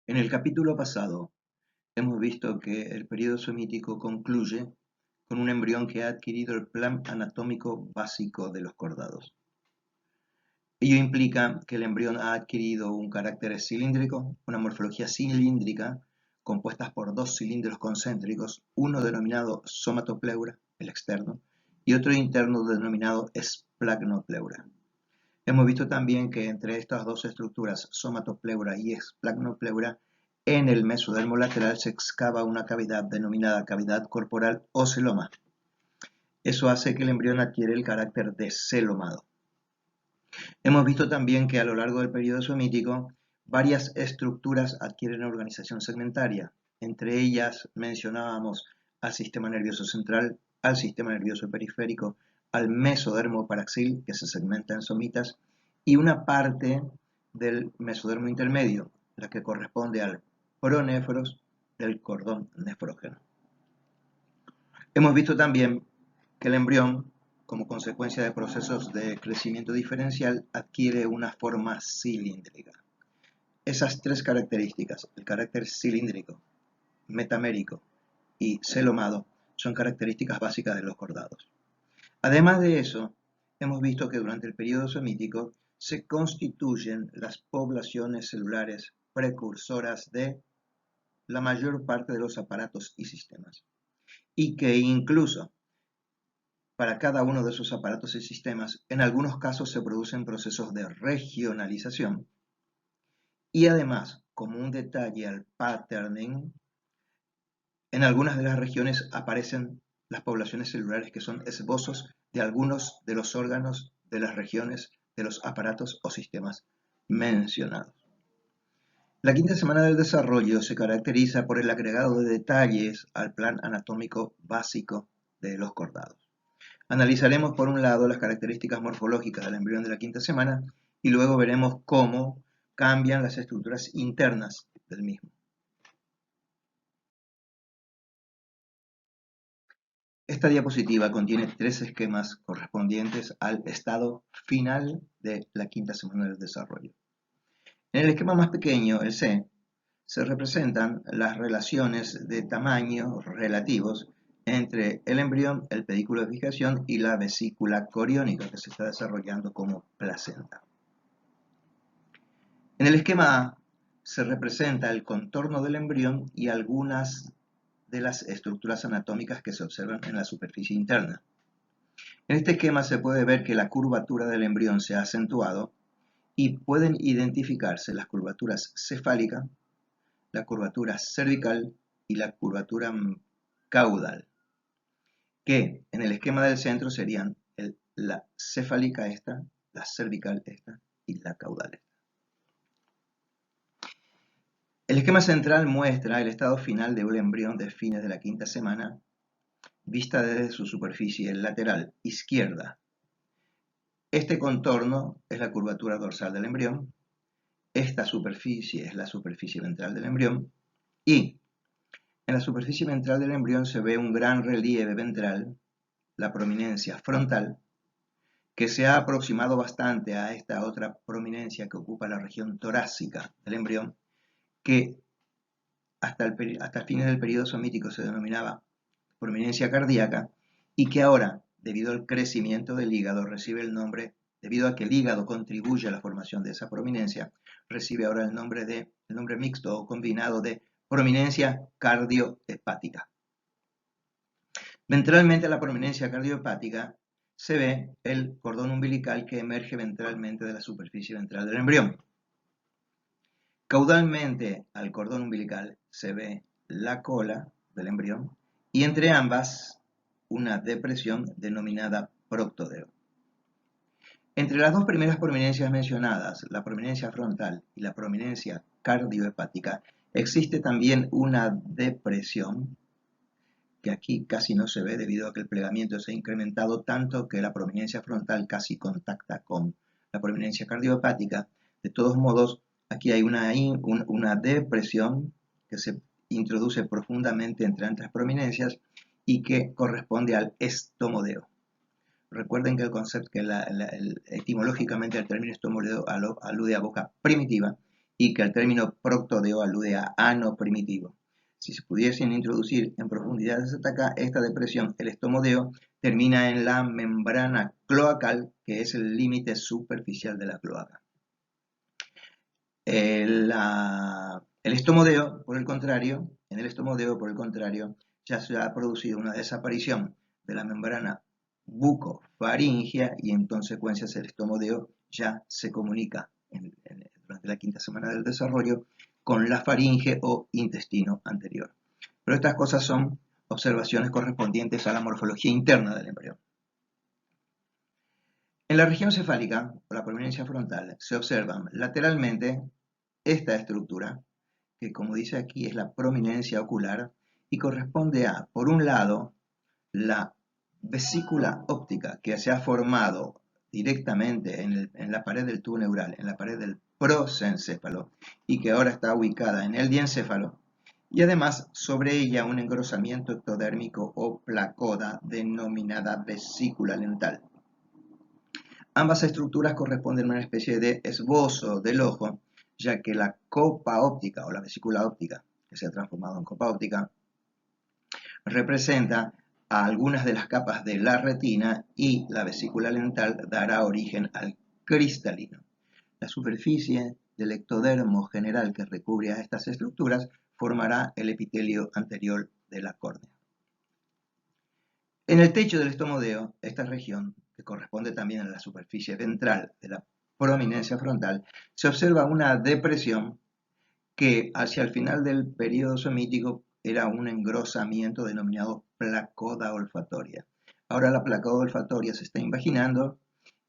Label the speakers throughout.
Speaker 1: En el capítulo pasado hemos visto que el periodo semítico concluye con un embrión que ha adquirido el plan anatómico básico de los cordados. Ello implica que el embrión ha adquirido un carácter cilíndrico, una morfología cilíndrica compuesta por dos cilindros concéntricos, uno denominado somatopleura, el externo, y otro interno denominado esplagnopleura. Hemos visto también que entre estas dos estructuras, somatopleura y esplagnopleura, en el mesodermo lateral se excava una cavidad denominada cavidad corporal o celoma. Eso hace que el embrión adquiere el carácter de celomado. Hemos visto también que a lo largo del periodo semítico varias estructuras adquieren organización segmentaria. Entre ellas mencionábamos al sistema nervioso central, al sistema nervioso periférico, al mesodermo paraxil, que se segmenta en somitas, y una parte del mesodermo intermedio, la que corresponde al pronéfros del cordón nefrógeno. Hemos visto también que el embrión, como consecuencia de procesos de crecimiento diferencial, adquiere una forma cilíndrica. Esas tres características, el carácter cilíndrico, metamérico y celomado, son características básicas de los cordados. Además de eso, hemos visto que durante el periodo semítico se constituyen las poblaciones celulares precursoras de la mayor parte de los aparatos y sistemas, y que incluso para cada uno de esos aparatos y sistemas, en algunos casos se producen procesos de regionalización y además, como un detalle al patterning, en algunas de las regiones aparecen las poblaciones celulares que son esbozos de algunos de los órganos de las regiones de los aparatos o sistemas mencionados. La quinta semana del desarrollo se caracteriza por el agregado de detalles al plan anatómico básico de los cordados. Analizaremos por un lado las características morfológicas del embrión de la quinta semana y luego veremos cómo cambian las estructuras internas del mismo. Esta diapositiva contiene tres esquemas correspondientes al estado final de la quinta semana del desarrollo. En el esquema más pequeño, el C, se representan las relaciones de tamaño relativos entre el embrión, el pedículo de fijación y la vesícula coriónica que se está desarrollando como placenta. En el esquema A se representa el contorno del embrión y algunas de las estructuras anatómicas que se observan en la superficie interna. En este esquema se puede ver que la curvatura del embrión se ha acentuado y pueden identificarse las curvaturas cefálica, la curvatura cervical y la curvatura caudal, que en el esquema del centro serían la cefálica esta, la cervical esta y la caudal esta. El esquema central muestra el estado final de un embrión de fines de la quinta semana, vista desde su superficie lateral izquierda. Este contorno es la curvatura dorsal del embrión, esta superficie es la superficie ventral del embrión, y en la superficie ventral del embrión se ve un gran relieve ventral, la prominencia frontal, que se ha aproximado bastante a esta otra prominencia que ocupa la región torácica del embrión, que hasta fines del periodo somítico se denominaba prominencia cardíaca y que ahora, debido al crecimiento del hígado, recibe el nombre, debido a que el hígado contribuye a la formación de esa prominencia, recibe ahora el nombre mixto o combinado de prominencia cardiohepática. Ventralmente a la prominencia cardiohepática se ve el cordón umbilical que emerge ventralmente de la superficie ventral del embrión. Caudalmente al cordón umbilical se ve la cola del embrión y entre ambas una depresión denominada proctodeo. Entre las dos primeras prominencias mencionadas, la prominencia frontal y la prominencia cardiohepática, existe también una depresión que aquí casi no se ve debido a que el plegamiento se ha incrementado tanto que la prominencia frontal casi contacta con la prominencia cardiohepática. De todos modos, aquí hay una depresión que se introduce profundamente entre ambas prominencias y que corresponde al estomodeo. Recuerden que el concepto, etimológicamente el término estomodeo alude a boca primitiva y que el término proctodeo alude a ano primitivo. Si se pudiesen introducir en profundidades hasta acá esta depresión, el estomodeo termina en la membrana cloacal, que es el límite superficial de la cloaca. El estomodeo, por el contrario, en el estomodeo, por el contrario, ya se ha producido una desaparición de la membrana bucofaringea y en consecuencia el estomodeo ya se comunica durante la quinta semana del desarrollo con la faringe o intestino anterior. Pero estas cosas son observaciones correspondientes a la morfología interna del embrión. En la región cefálica, o la prominencia frontal, se observan lateralmente esta estructura, que como dice aquí es la prominencia ocular, y corresponde a, por un lado, la vesícula óptica que se ha formado directamente en la pared del tubo neural, en la pared del prosencéfalo, y que ahora está ubicada en el diencéfalo, y además sobre ella un engrosamiento ectodérmico o placoda denominada vesícula lental. Ambas estructuras corresponden a una especie de esbozo del ojo, ya que la copa óptica o la vesícula óptica, que se ha transformado en copa óptica, representa a algunas de las capas de la retina y la vesícula lental dará origen al cristalino. La superficie del ectodermo general que recubre a estas estructuras formará el epitelio anterior de la córnea. En el techo del estomodeo, esta región, que corresponde también a la superficie ventral de la prominencia frontal, se observa una depresión que hacia el final del periodo semítico era un engrosamiento denominado placoda olfatoria. Ahora la placoda olfatoria se está invaginando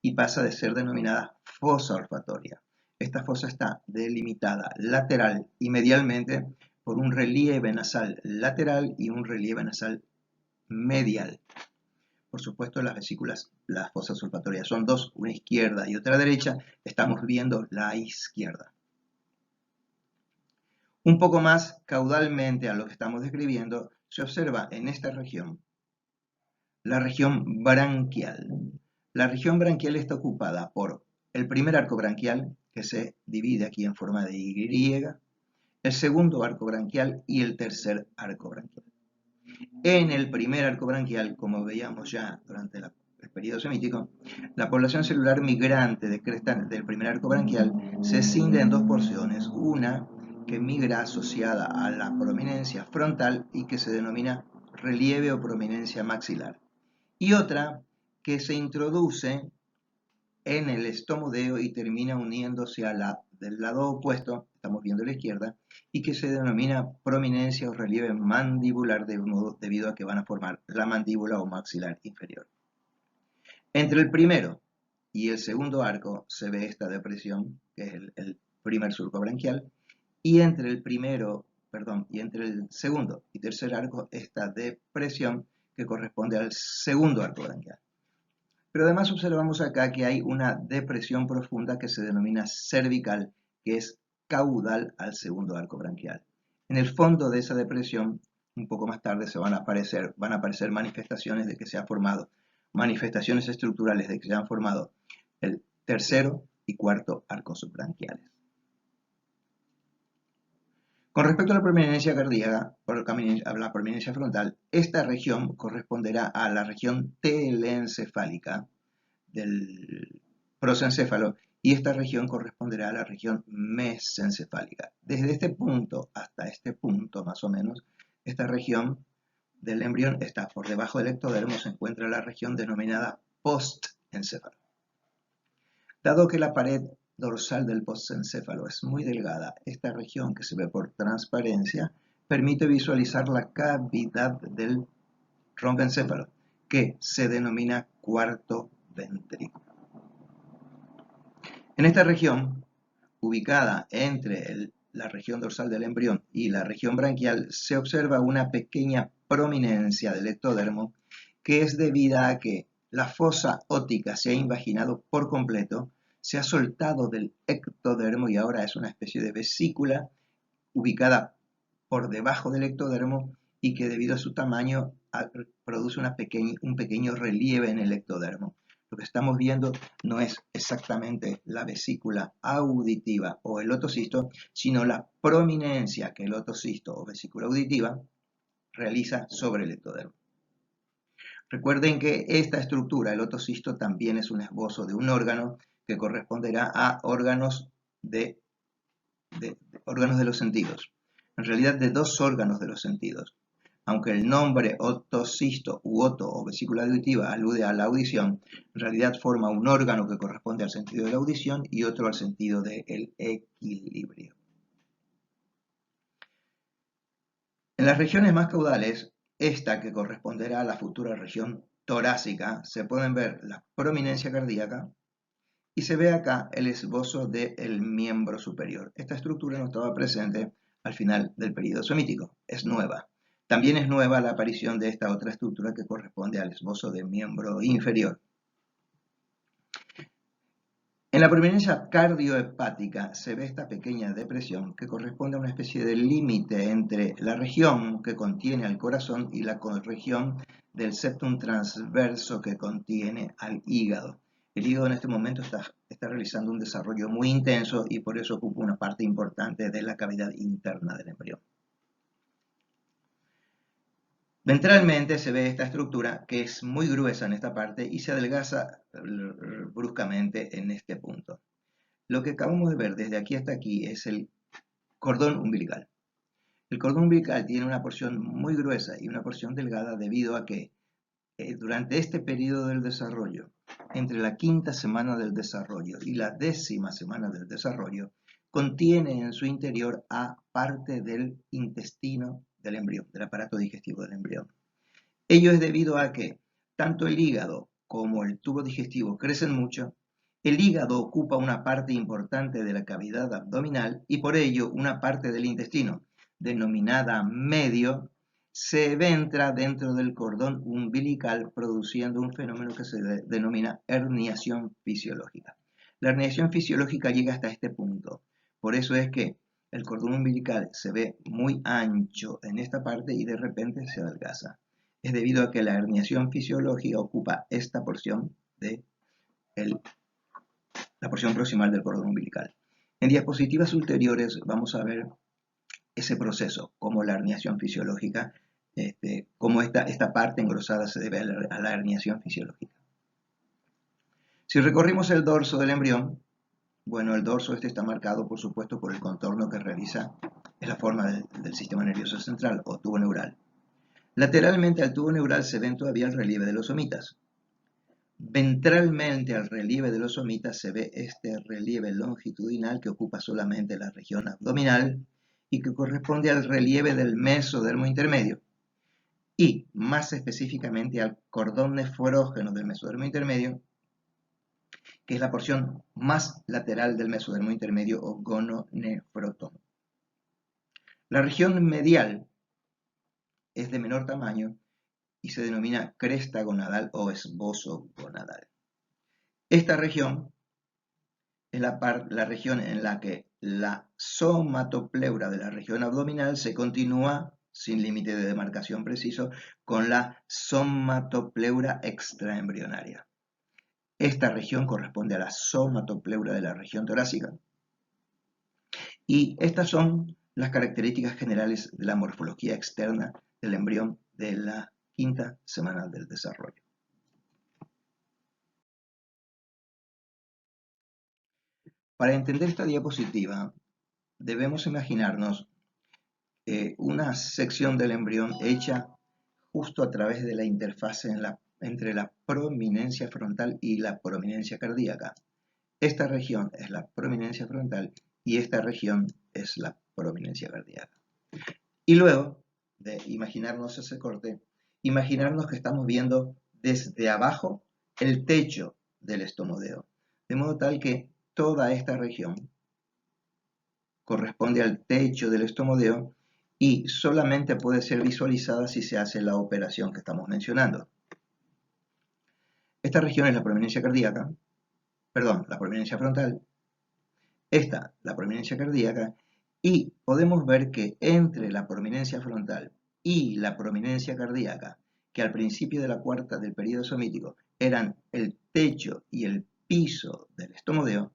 Speaker 1: y pasa de ser denominada fosa olfatoria. Esta fosa está delimitada lateral y medialmente por un relieve nasal lateral y un relieve nasal medial. Por supuesto, las vesículas, las fosas olfatorias son dos, una izquierda y otra derecha. Estamos viendo la izquierda. Un poco más caudalmente a lo que estamos describiendo, se observa en esta región la región branquial. La región branquial está ocupada por el primer arco branquial, que se divide aquí en forma de Y, el segundo arco branquial y el tercer arco branquial. En el primer arco branquial, como veíamos ya durante el periodo semítico, la población celular migrante del primer arco branquial se escinde en dos porciones, una que migra asociada a la prominencia frontal y que se denomina relieve o prominencia maxilar, y otra que se introduce en el estomodeo y termina uniéndose a la del lado opuesto, estamos viendo la izquierda, y que se denomina prominencia o relieve mandibular debido a que van a formar la mandíbula o maxilar inferior. Entre el primero y el segundo arco se ve esta depresión, que es el primer surco branquial, y entre el segundo y tercer arco esta depresión que corresponde al segundo arco branquial. Pero además observamos acá que hay una depresión profunda que se denomina cervical, que es caudal al segundo arco branquial. En el fondo de esa depresión, un poco más tarde van a aparecer manifestaciones de que se ha formado, manifestaciones estructurales de que se han formado el tercero y cuarto arcos subranquiales. Con respecto a la prominencia cardíaca, a la prominencia frontal, esta región corresponderá a la región telencefálica del prosencéfalo y esta región corresponderá a la región mesencefálica. Desde este punto hasta este punto, más o menos, esta región del embrión está por debajo del ectodermo, se encuentra la región denominada postencéfalo. Dado que la pared dorsal del postencéfalo es muy delgada, esta región que se ve por transparencia permite visualizar la cavidad del rombencéfalo, que se denomina cuarto ventrículo. En esta región, ubicada entre la región dorsal del embrión y la región branquial, se observa una pequeña prominencia del ectodermo que es debida a que la fosa óptica se ha invaginado por completo, se ha soltado del ectodermo y ahora es una especie de vesícula ubicada por debajo del ectodermo y que debido a su tamaño produce un pequeño relieve en el ectodermo, Lo que estamos viendo no es exactamente la vesícula auditiva o el otocisto, sino la prominencia que el otocisto o vesícula auditiva realiza sobre el ectodermo. Recuerden que esta estructura, el otocisto, también es un esbozo de un órgano que corresponderá a órganos de los sentidos. En realidad de dos órganos de los sentidos. Aunque el nombre otocisto u oto o vesícula auditiva alude a la audición, en realidad forma un órgano que corresponde al sentido de la audición y otro al sentido del equilibrio. En las regiones más caudales, esta que corresponderá a la futura región torácica, se pueden ver la prominencia cardíaca y se ve acá el esbozo del miembro superior. Esta estructura no estaba presente al final del período semítico, es nueva. También es nueva la aparición de esta otra estructura que corresponde al esbozo del miembro inferior. En la prominencia cardiohepática se ve esta pequeña depresión que corresponde a una especie de límite entre la región que contiene al corazón y la región del septum transverso que contiene al hígado. El hígado en este momento está realizando un desarrollo muy intenso y por eso ocupa una parte importante de la cavidad interna del embrión. Ventralmente se ve esta estructura que es muy gruesa en esta parte y se adelgaza bruscamente en este punto. Lo que acabamos de ver desde aquí hasta aquí es el cordón umbilical. El cordón umbilical tiene una porción muy gruesa y una porción delgada debido a que durante este periodo del desarrollo, entre la quinta semana del desarrollo y la 10ª semana del desarrollo, contiene en su interior a parte del intestino del embrión, del aparato digestivo del embrión. Ello es debido a que tanto el hígado como el tubo digestivo crecen mucho. El hígado ocupa una parte importante de la cavidad abdominal y por ello una parte del intestino, denominada medio, se eventra dentro del cordón umbilical produciendo un fenómeno que se denomina herniación fisiológica. La herniación fisiológica llega hasta este punto. Por eso es que el cordón umbilical se ve muy ancho en esta parte y de repente se adelgaza. Es debido a que la herniación fisiológica ocupa esta porción de la porción proximal del cordón umbilical. En diapositivas ulteriores vamos a ver ese proceso, como la herniación fisiológica, cómo esta parte engrosada se debe a la herniación fisiológica. Si recorrimos el dorso del embrión, bueno, el dorso está marcado, por supuesto, por el contorno que realiza en la forma del sistema nervioso central o tubo neural. Lateralmente al tubo neural se ven todavía el relieve de los somitas. Ventralmente al relieve de los somitas se ve este relieve longitudinal que ocupa solamente la región abdominal y que corresponde al relieve del mesodermo intermedio y más específicamente al cordón nefrógeno del mesodermo intermedio, que es la porción más lateral del mesodermo intermedio o gononefrótomo. La región medial es de menor tamaño y se denomina cresta gonadal o esbozo gonadal. Esta región es la región en la que la somatopleura de la región abdominal se continúa, sin límite de demarcación preciso, con la somatopleura extraembrionaria. Esta región corresponde a la somatopleura de la región torácica. Y estas son las características generales de la morfología externa del embrión de la quinta semana del desarrollo. Para entender esta diapositiva, debemos imaginarnos una sección del embrión hecha justo a través de la interfaz entre la prominencia frontal y la prominencia cardíaca. Esta región es la prominencia frontal y esta región es la prominencia cardíaca. Y luego de imaginarnos ese corte, imaginarnos que estamos viendo desde abajo el techo del estomodeo, de modo tal que toda esta región corresponde al techo del estomodeo y solamente puede ser visualizada si se hace la operación que estamos mencionando. Esta región es la prominencia cardíaca, perdón, la prominencia frontal, esta la prominencia cardíaca, y podemos ver que entre la prominencia frontal y la prominencia cardíaca, que al principio de la cuarta del periodo somítico eran el techo y el piso del estomodeo,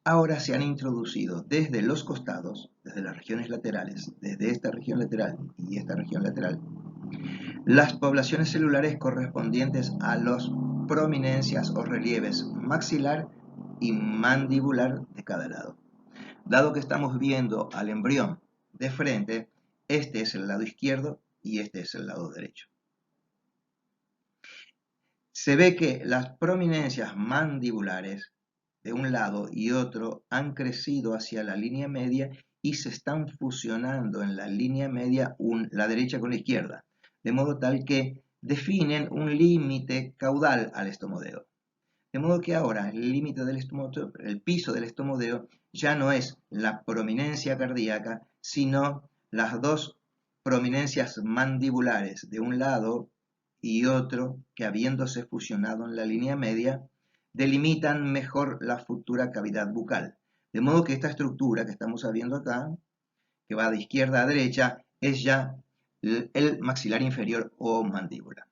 Speaker 1: ahora se han introducido desde los costados, desde las regiones laterales, desde esta región lateral y esta región lateral, las poblaciones celulares correspondientes a las prominencias o relieves maxilar y mandibular de cada lado. Dado que estamos viendo al embrión de frente, este es el lado izquierdo y este es el lado derecho. Se ve que las prominencias mandibulares de un lado y otro han crecido hacia la línea media y se están fusionando en la línea media la derecha con la izquierda, de modo tal que definen un límite caudal al estomodeo. De modo que ahora el límite del estomodeo, el piso del estomodeo, ya no es la prominencia cardíaca, sino las dos prominencias mandibulares de un lado y otro que, habiéndose fusionado en la línea media, delimitan mejor la futura cavidad bucal. De modo que esta estructura que estamos viendo acá, que va de izquierda a derecha, es ya el maxilar inferior o mandíbula.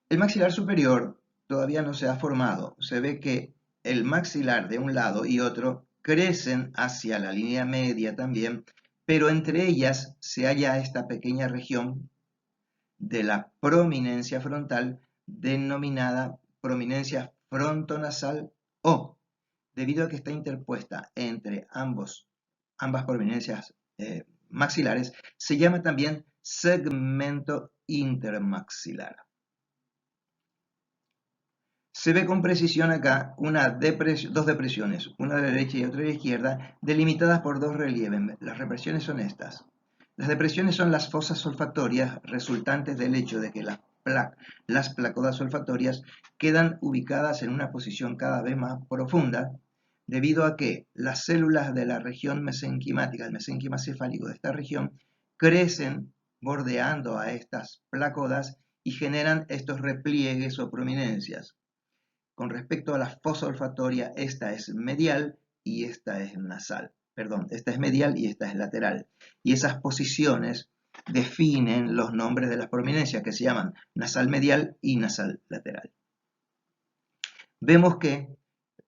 Speaker 1: El maxilar superior todavía no se ha formado. Se ve que el maxilar de un lado y otro crecen hacia la línea media también, pero entre ellas se halla esta pequeña región de la prominencia frontal denominada prominencia frontonasal o, debido a que está interpuesta entre ambas prominencias maxilares, se llama también segmento intermaxilar. Se ve con precisión acá dos depresiones, una a la derecha y otra a la izquierda, delimitadas por dos relieves. Las depresiones son estas. Las depresiones son las fosas olfatorias resultantes del hecho de que las placodas olfatorias quedan ubicadas en una posición cada vez más profunda, debido a que las células de la región mesenquimática, el mesenquima cefálico de esta región, crecen bordeando a estas placodas y generan estos repliegues o prominencias. Con respecto a la fosa olfatoria, esta es medial y esta es nasal. Perdón, esta es medial y esta es lateral. Y esas posiciones definen los nombres de las prominencias que se llaman nasal medial y nasal lateral. Vemos que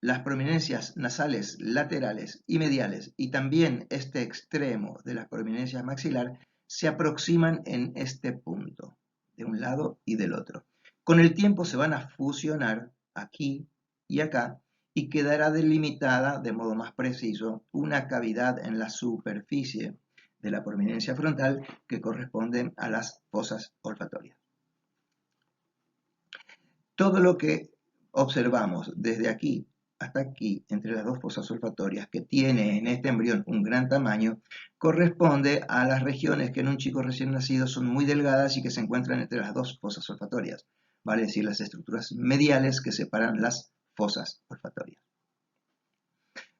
Speaker 1: las prominencias nasales laterales y mediales y también este extremo de las prominencias maxilar se aproximan en este punto, de un lado y del otro. Con el tiempo se van a fusionar aquí y acá y quedará delimitada de modo más preciso una cavidad en la superficie de la prominencia frontal que corresponde a las fosas olfatorias. Todo lo que observamos desde aquí hasta aquí, entre las dos fosas olfatorias, que tiene en este embrión un gran tamaño, corresponde a las regiones que en un chico recién nacido son muy delgadas y que se encuentran entre las dos fosas olfatorias, vale decir, las estructuras mediales que separan las fosas olfatorias.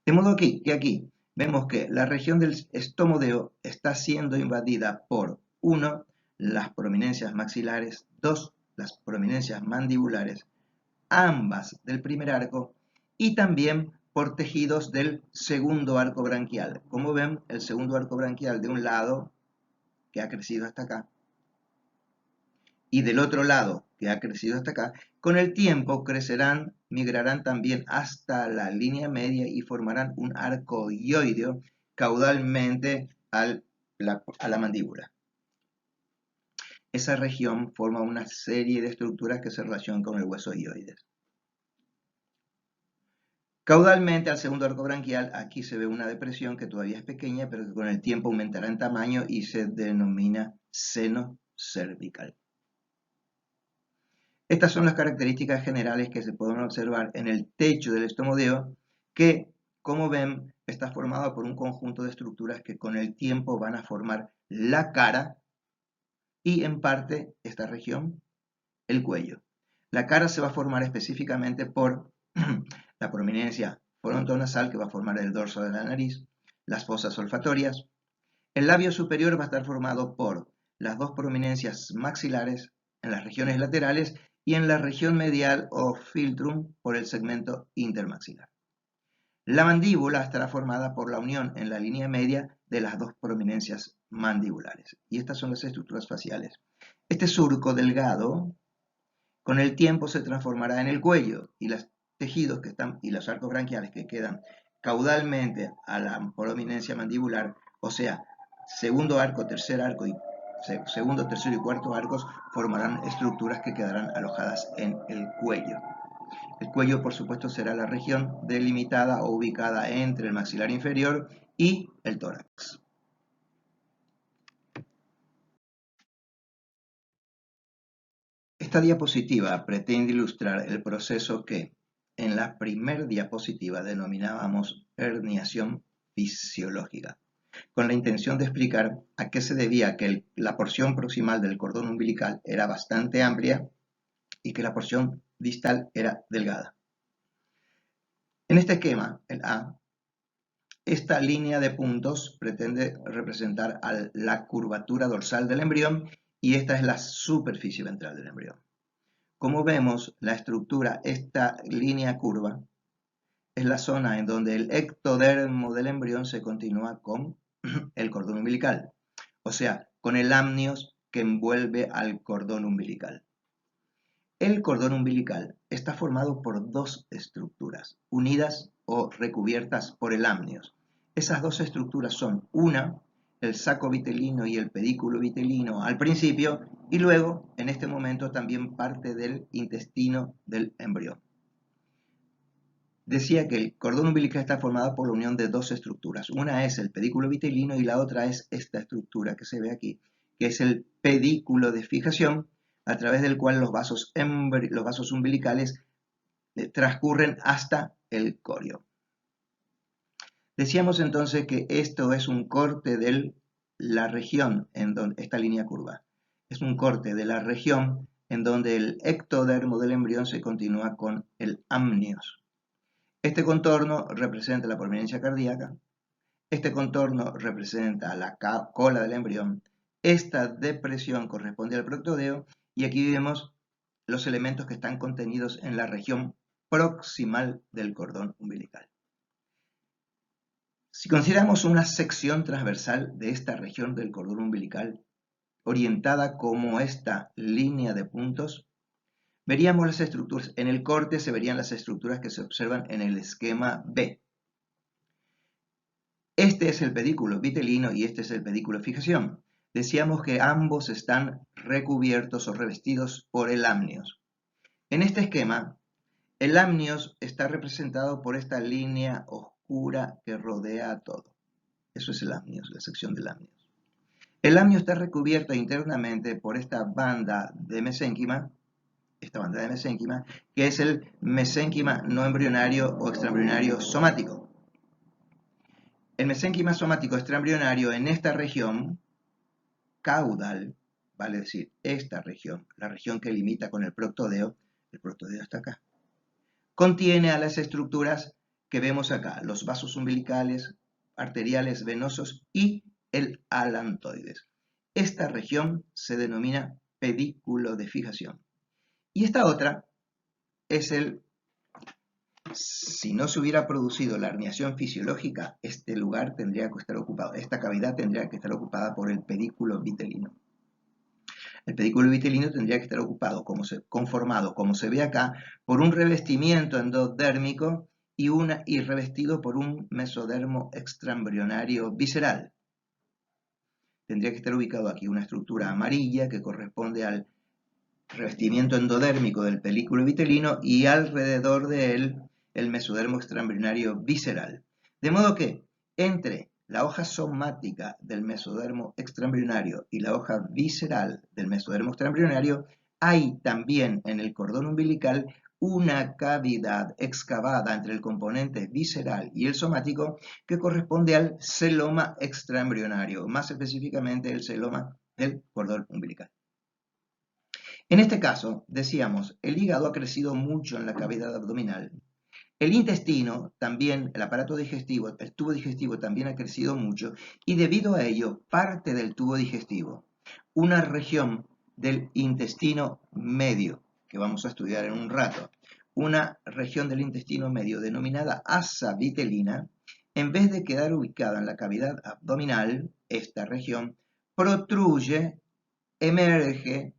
Speaker 1: De modo que aquí vemos que la región del estomodeo está siendo invadida por 1. Las prominencias maxilares, 2. Las prominencias mandibulares, ambas del primer arco, y también por tejidos del segundo arco branquial. Como ven, el segundo arco branquial de un lado, que ha crecido hasta acá, y del otro lado, que ha crecido hasta acá, con el tiempo crecerán, migrarán también hasta la línea media y formarán un arco hioideo caudalmente a la mandíbula. Esa región forma una serie de estructuras que se relacionan con el hueso hioides. Caudalmente al segundo arco branquial, aquí se ve una depresión que todavía es pequeña, pero que con el tiempo aumentará en tamaño y se denomina seno cervical. Estas son las características generales que se pueden observar en el techo del estomodeo, que, como ven, está formado por un conjunto de estructuras que con el tiempo van a formar la cara y, en parte, esta región, el cuello. La cara se va a formar específicamente por la prominencia frontonasal, que va a formar el dorso de la nariz, las fosas olfatorias. El labio superior va a estar formado por las dos prominencias maxilares en las regiones laterales y en la región medial o filtrum por el segmento intermaxilar. La mandíbula estará formada por la unión en la línea media de las dos prominencias mandibulares. Y estas son las estructuras faciales. Este surco delgado Con el tiempo se transformará en el cuello y los tejidos y los arcos branquiales que quedan caudalmente a la prominencia mandibular, o sea, segundo arco, tercer arco y segundo, tercero y cuarto arcos formarán estructuras que quedarán alojadas en el cuello. El cuello, por supuesto, será la región delimitada o ubicada entre el maxilar inferior y el tórax. Esta diapositiva pretende ilustrar el proceso que en la primera diapositiva denominábamos herniación fisiológica, con la intención de explicar a qué se debía que la porción proximal del cordón umbilical era bastante amplia y que la porción distal era delgada. En este esquema, el A, esta línea de puntos pretende representar la curvatura dorsal del embrión y esta es la superficie ventral del embrión. Como vemos, la estructura, esta línea curva, es la zona en donde el ectodermo del embrión se continúa con el cordón umbilical, o sea, con el amnios que envuelve al cordón umbilical. El cordón umbilical está formado por dos estructuras, unidas o recubiertas por el amnios. Esas dos estructuras son una, el saco vitelino y el pedículo vitelino al principio, y luego, en este momento, también parte del intestino del embrión. Decía que el cordón umbilical está formado por la unión de dos estructuras. Una es el pedículo vitelino y la otra es esta estructura que se ve aquí, que es el pedículo de fijación, a través del cual los vasos umbilicales transcurren hasta el corio. Decíamos entonces que esto es un corte de la región en donde esta línea curva. Es un corte de la región en donde el ectodermo del embrión se continúa con el amnios. Este contorno representa la prominencia cardíaca. Este contorno representa la cola del embrión. Esta depresión corresponde al proctodeo y aquí vemos los elementos que están contenidos en la región proximal del cordón umbilical. Si consideramos una sección transversal de esta región del cordón umbilical, orientada como esta línea de puntos, veríamos las estructuras. En el corte se verían las estructuras que se observan en el esquema B. Este es el pedículo vitelino y este es el pedículo de fijación. Decíamos que ambos están recubiertos o revestidos por el amnios. En este esquema, el amnios está representado por esta línea oscura que rodea a todo. Eso es el amnios, la sección del amnios. El amnios está recubierto internamente por esta banda de mesénquima, que es el mesénquima no embrionario o extraembrionario somático. El mesénquima somático extraembrionario en esta región caudal, vale decir, esta región, la región que limita con el proctodeo está acá, contiene a las estructuras que vemos acá, los vasos umbilicales, arteriales, venosos y el alantoides. Esta región se denomina pedículo de fijación. Y esta otra es si no se hubiera producido la herniación fisiológica, este lugar tendría que estar ocupado, esta cavidad tendría que estar ocupada por el pedículo vitelino. El pedículo vitelino tendría que estar conformado, como se ve acá, por un revestimiento endodérmico y revestido por un mesodermo extraembrionario visceral. Tendría que estar ubicado aquí una estructura amarilla que corresponde al revestimiento endodérmico del pedículo vitelino y alrededor de él el mesodermo extraembrionario visceral. De modo que entre la hoja somática del mesodermo extraembrionario y la hoja visceral del mesodermo extraembrionario hay también en el cordón umbilical una cavidad excavada entre el componente visceral y el somático que corresponde al celoma extraembrionario, más específicamente el celoma del cordón umbilical. En este caso, decíamos, el hígado ha crecido mucho en la cavidad abdominal. El intestino también, el aparato digestivo, el tubo digestivo también ha crecido mucho y debido a ello, parte del tubo digestivo, una región del intestino medio, que vamos a estudiar en un rato, una región del intestino medio denominada asa vitelina, en vez de quedar ubicada en la cavidad abdominal, esta región protruye, emerge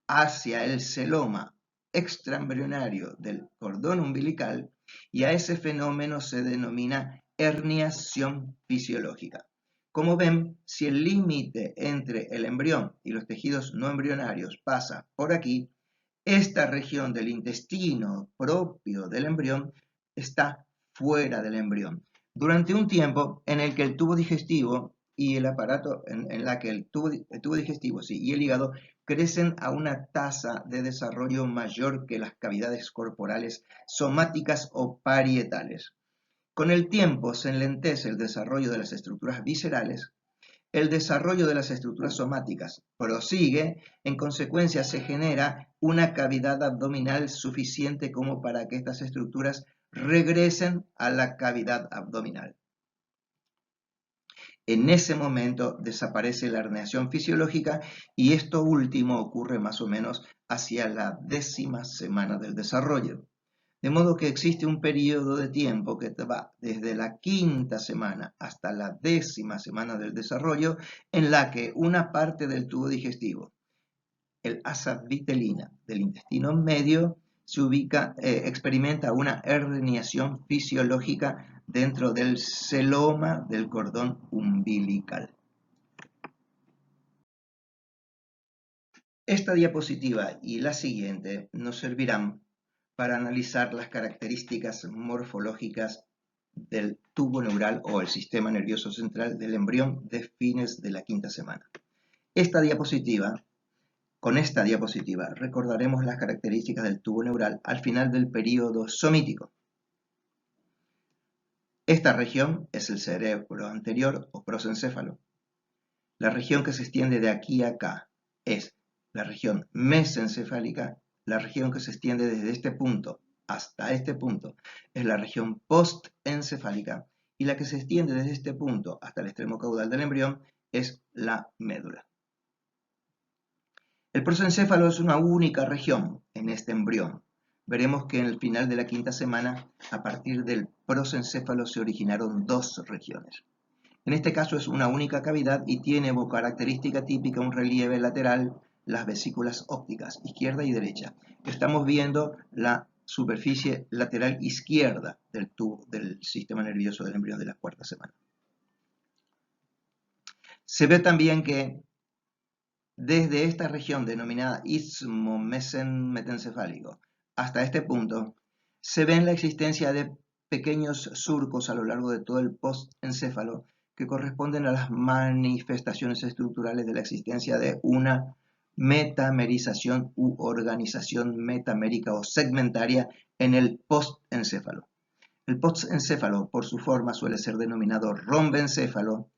Speaker 1: hacia el celoma extraembrionario del cordón umbilical, y a ese fenómeno se denomina herniación fisiológica. Como ven, si el límite entre el embrión y los tejidos no embrionarios pasa por aquí, esta región del intestino propio del embrión está fuera del embrión. Durante un tiempo en el que el tubo digestivo y el aparato, en la que el tubo digestivo y el hígado crecen a una tasa de desarrollo mayor que las cavidades corporales somáticas o parietales. Con el tiempo se enlentece el desarrollo de las estructuras viscerales, el desarrollo de las estructuras somáticas prosigue, en consecuencia se genera una cavidad abdominal suficiente como para que estas estructuras regresen a la cavidad abdominal. En ese momento desaparece la herniación fisiológica y esto último ocurre más o menos hacia la 10ª semana del desarrollo. De modo que existe un periodo de tiempo que va desde la 5ª semana hasta la 10ª semana del desarrollo, en la que una parte del tubo digestivo, el asa vitelina del intestino medio, experimenta una herniación fisiológica dentro del celoma del cordón umbilical. Esta diapositiva y la siguiente nos servirán para analizar las características morfológicas del tubo neural o el sistema nervioso central del embrión de fines de la 5ª semana. Con esta diapositiva recordaremos las características del tubo neural al final del período somítico. Esta región es el cerebro anterior o prosencéfalo. La región que se extiende de aquí a acá es la región mesencefálica. La región que se extiende desde este punto hasta este punto es la región postencefálica, y la que se extiende desde este punto hasta el extremo caudal del embrión es la médula. El prosencéfalo es una única región en este embrión. Veremos que en el final de la 5ª semana, a partir del prosencéfalo se originaron dos regiones. En este caso es una única cavidad y tiene como característica típica un relieve lateral, las vesículas ópticas, izquierda y derecha. Estamos viendo la superficie lateral izquierda del sistema nervioso del embrión de la 4ª semana. Se ve también que desde esta región denominada istmo mesencefálico hasta este punto, se ve la existencia de pequeños surcos a lo largo de todo el postencéfalo que corresponden a las manifestaciones estructurales de la existencia de una metamerización u organización metamérica o segmentaria en el postencéfalo. El postencéfalo, por su forma, suele ser denominado rombencéfalo,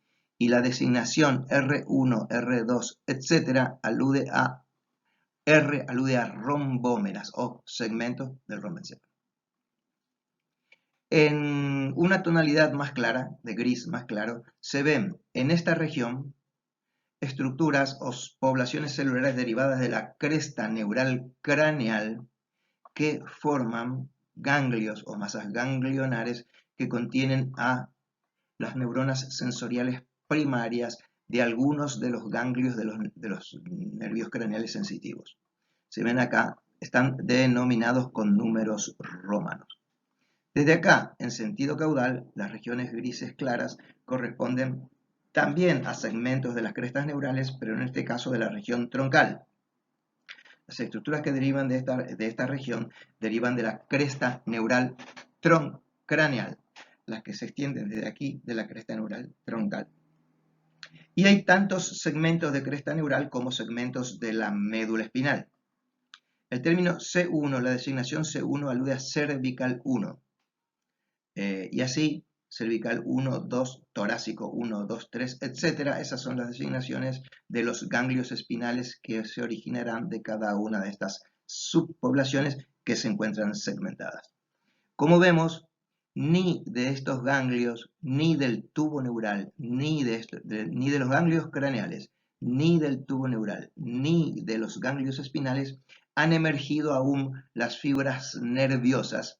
Speaker 1: y la designación R1, R2, etc. alude a rombómeras o segmentos del rombencéfalo. En una tonalidad más clara, de gris más claro, se ven en esta región estructuras o poblaciones celulares derivadas de la cresta neural craneal que forman ganglios o masas ganglionares que contienen a las neuronas sensoriales primarias de algunos de los ganglios de los nervios craneales sensitivos. Se ven acá, están denominados con números romanos. Desde acá, en sentido caudal, las regiones grises claras corresponden también a segmentos de las crestas neurales, pero en este caso de la región troncal. Las estructuras que derivan de esta región derivan de la cresta neural craneal, las que se extienden desde aquí de la cresta neural troncal. Y hay tantos segmentos de cresta neural como segmentos de la médula espinal. El término C1, la designación C1 alude a cervical 1. Y así, cervical 1, 2, torácico 1, 2, 3, etc. Esas son las designaciones de los ganglios espinales que se originarán de cada una de estas subpoblaciones que se encuentran segmentadas. Como vemos, ni de estos ganglios, ni del tubo neural, ni de los ganglios craneales, ni del tubo neural, ni de los ganglios espinales han emergido aún las fibras nerviosas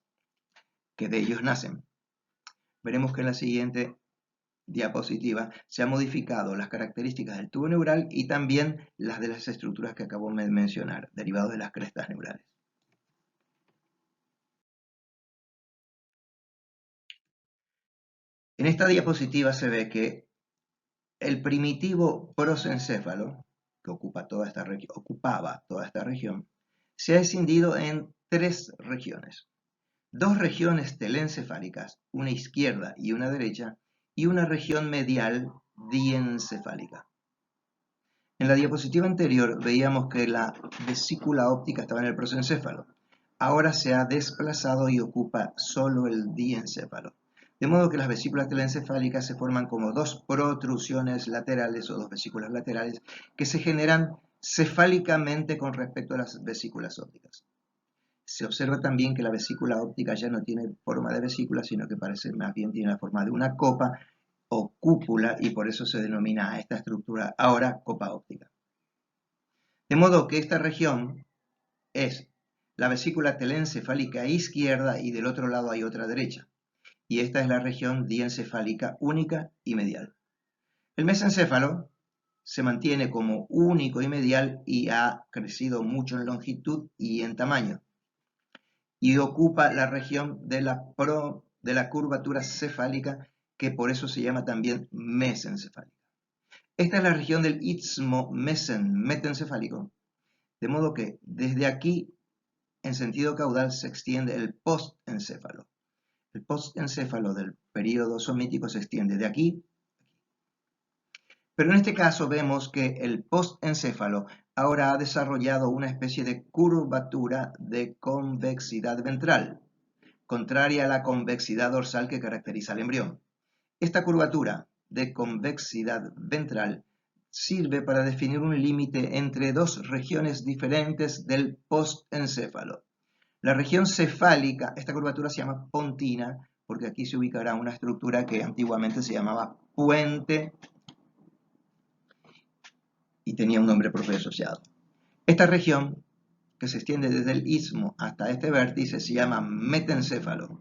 Speaker 1: que de ellos nacen. Veremos que en la siguiente diapositiva se han modificado las características del tubo neural y también las de las estructuras que acabo de mencionar, derivados de las crestas neurales. En esta diapositiva se ve que el primitivo prosencéfalo, que ocupaba toda esta región, se ha escindido en tres regiones. Dos regiones telencefálicas, una izquierda y una derecha, y una región medial diencefálica. En la diapositiva anterior veíamos que la vesícula óptica estaba en el prosencéfalo. Ahora se ha desplazado y ocupa solo el diencéfalo. De modo que las vesículas telencefálicas se forman como dos protrusiones laterales o dos vesículas laterales que se generan cefálicamente con respecto a las vesículas ópticas. Se observa también que la vesícula óptica ya no tiene forma de vesícula, sino que parece más bien tiene la forma de una copa o cúpula, y por eso se denomina a esta estructura ahora copa óptica. De modo que esta región es la vesícula telencefálica izquierda y del otro lado hay otra derecha. Y esta es la región diencefálica única y medial. El mesencéfalo se mantiene como único y medial y ha crecido mucho en longitud y en tamaño. Y ocupa la región de la curvatura cefálica, que por eso se llama también mesencefálica. Esta es la región del istmo metencefálico, de modo que desde aquí, en sentido caudal, se extiende el postencéfalo. El postencéfalo del período somítico se extiende de aquí. Pero en este caso vemos que el postencéfalo ahora ha desarrollado una especie de curvatura de convexidad ventral, contraria a la convexidad dorsal que caracteriza al embrión. Esta curvatura de convexidad ventral sirve para definir un límite entre dos regiones diferentes del postencéfalo. La región cefálica, esta curvatura se llama pontina, porque aquí se ubicará una estructura que antiguamente se llamaba puente y tenía un nombre propio asociado. Esta región, que se extiende desde el istmo hasta este vértice, se llama metencéfalo.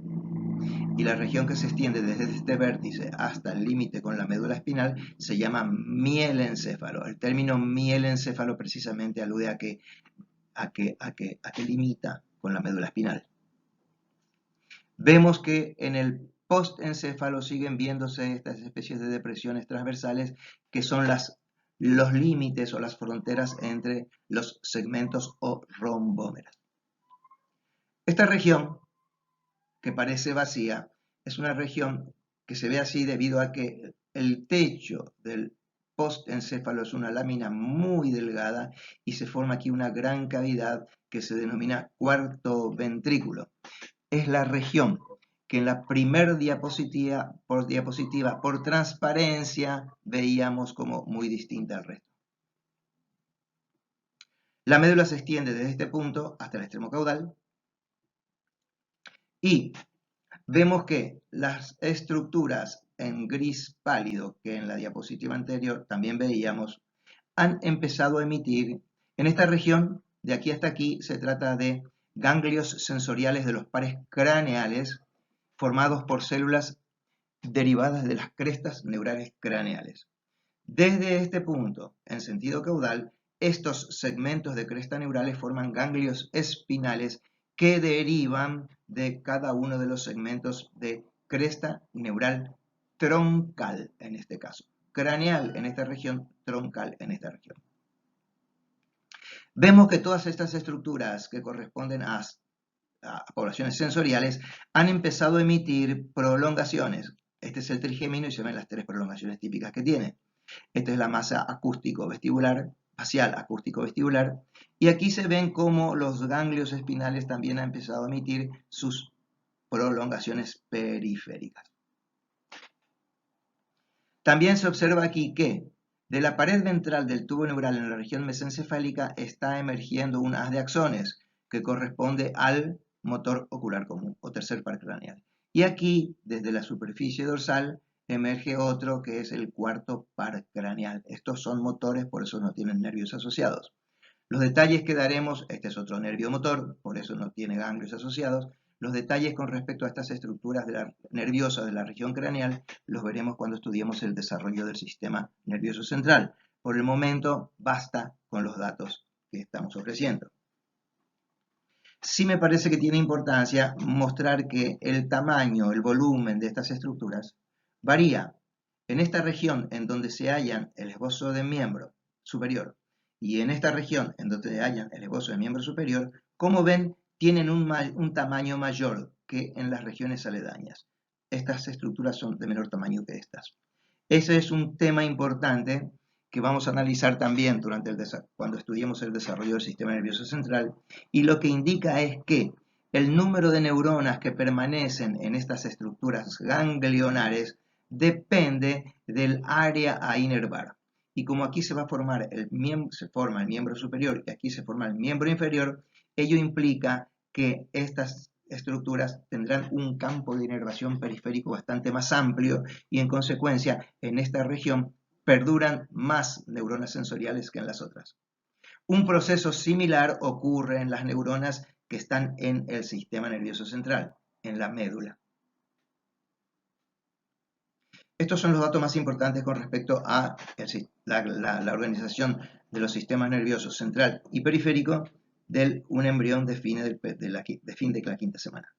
Speaker 1: Y la región que se extiende desde este vértice hasta el límite con la médula espinal se llama mielencéfalo. El término mielencéfalo precisamente alude a que limita con la médula espinal. Vemos que en el postencéfalo siguen viéndose estas especies de depresiones transversales que son los límites o las fronteras entre los segmentos o rombómeras. Esta región, que parece vacía, es una región que se ve así debido a que el techo del postencéfalo es una lámina muy delgada y se forma aquí una gran cavidad que se denomina cuarto ventrículo. Es la región que en la primera diapositiva por transparencia veíamos como muy distinta al resto. La médula se extiende desde este punto hasta el extremo caudal y vemos que las estructuras en gris pálido, que en la diapositiva anterior también veíamos, han empezado a emitir. En esta región, de aquí hasta aquí, se trata de ganglios sensoriales de los pares craneales formados por células derivadas de las crestas neurales craneales. Desde este punto, en sentido caudal, estos segmentos de cresta neurales forman ganglios espinales que derivan de cada uno de los segmentos de cresta neural troncal, en este caso. Craneal en esta región, troncal en esta región. Vemos que todas estas estructuras que corresponden a poblaciones sensoriales han empezado a emitir prolongaciones. Este es el trigémino y se ven las tres prolongaciones típicas que tiene. Esta es la masa acústico-vestibular, facial acústico-vestibular, y aquí se ven cómo los ganglios espinales también han empezado a emitir sus prolongaciones periféricas. También se observa aquí que de la pared ventral del tubo neural en la región mesencefálica está emergiendo un haz de axones que corresponde al motor ocular común o tercer par craneal. Y aquí, desde la superficie dorsal, emerge otro que es el cuarto par craneal. Estos son motores, por eso no tienen nervios asociados. Los detalles que daremos, este es otro nervio motor, por eso no tiene ganglios asociados. Los detalles con respecto a estas estructuras nerviosas de la región craneal los veremos cuando estudiemos el desarrollo del sistema nervioso central. Por el momento, basta con los datos que estamos ofreciendo. Sí me parece que tiene importancia mostrar que el tamaño, el volumen de estas estructuras varía. En esta región en donde se hallan el esbozo de miembro superior y en esta región en donde se hallan el esbozo de miembro superior, como ven, tienen un tamaño mayor que en las regiones aledañas. Estas estructuras son de menor tamaño que estas. Ese es un tema importante que vamos a analizar también cuando estudiemos el desarrollo del sistema nervioso central, y lo que indica es que el número de neuronas que permanecen en estas estructuras ganglionares depende del área a inervar. Y como aquí se va a formar se forma el miembro superior y aquí se forma el miembro inferior, ello implica que estas estructuras tendrán un campo de inervación periférico bastante más amplio y en consecuencia en esta región perduran más neuronas sensoriales que en las otras. Un proceso similar ocurre en las neuronas que están en el sistema nervioso central, en la médula. Estos son los datos más importantes con respecto a la organización de los sistemas nerviosos central y periférico de un embrión de fin de la quinta semana.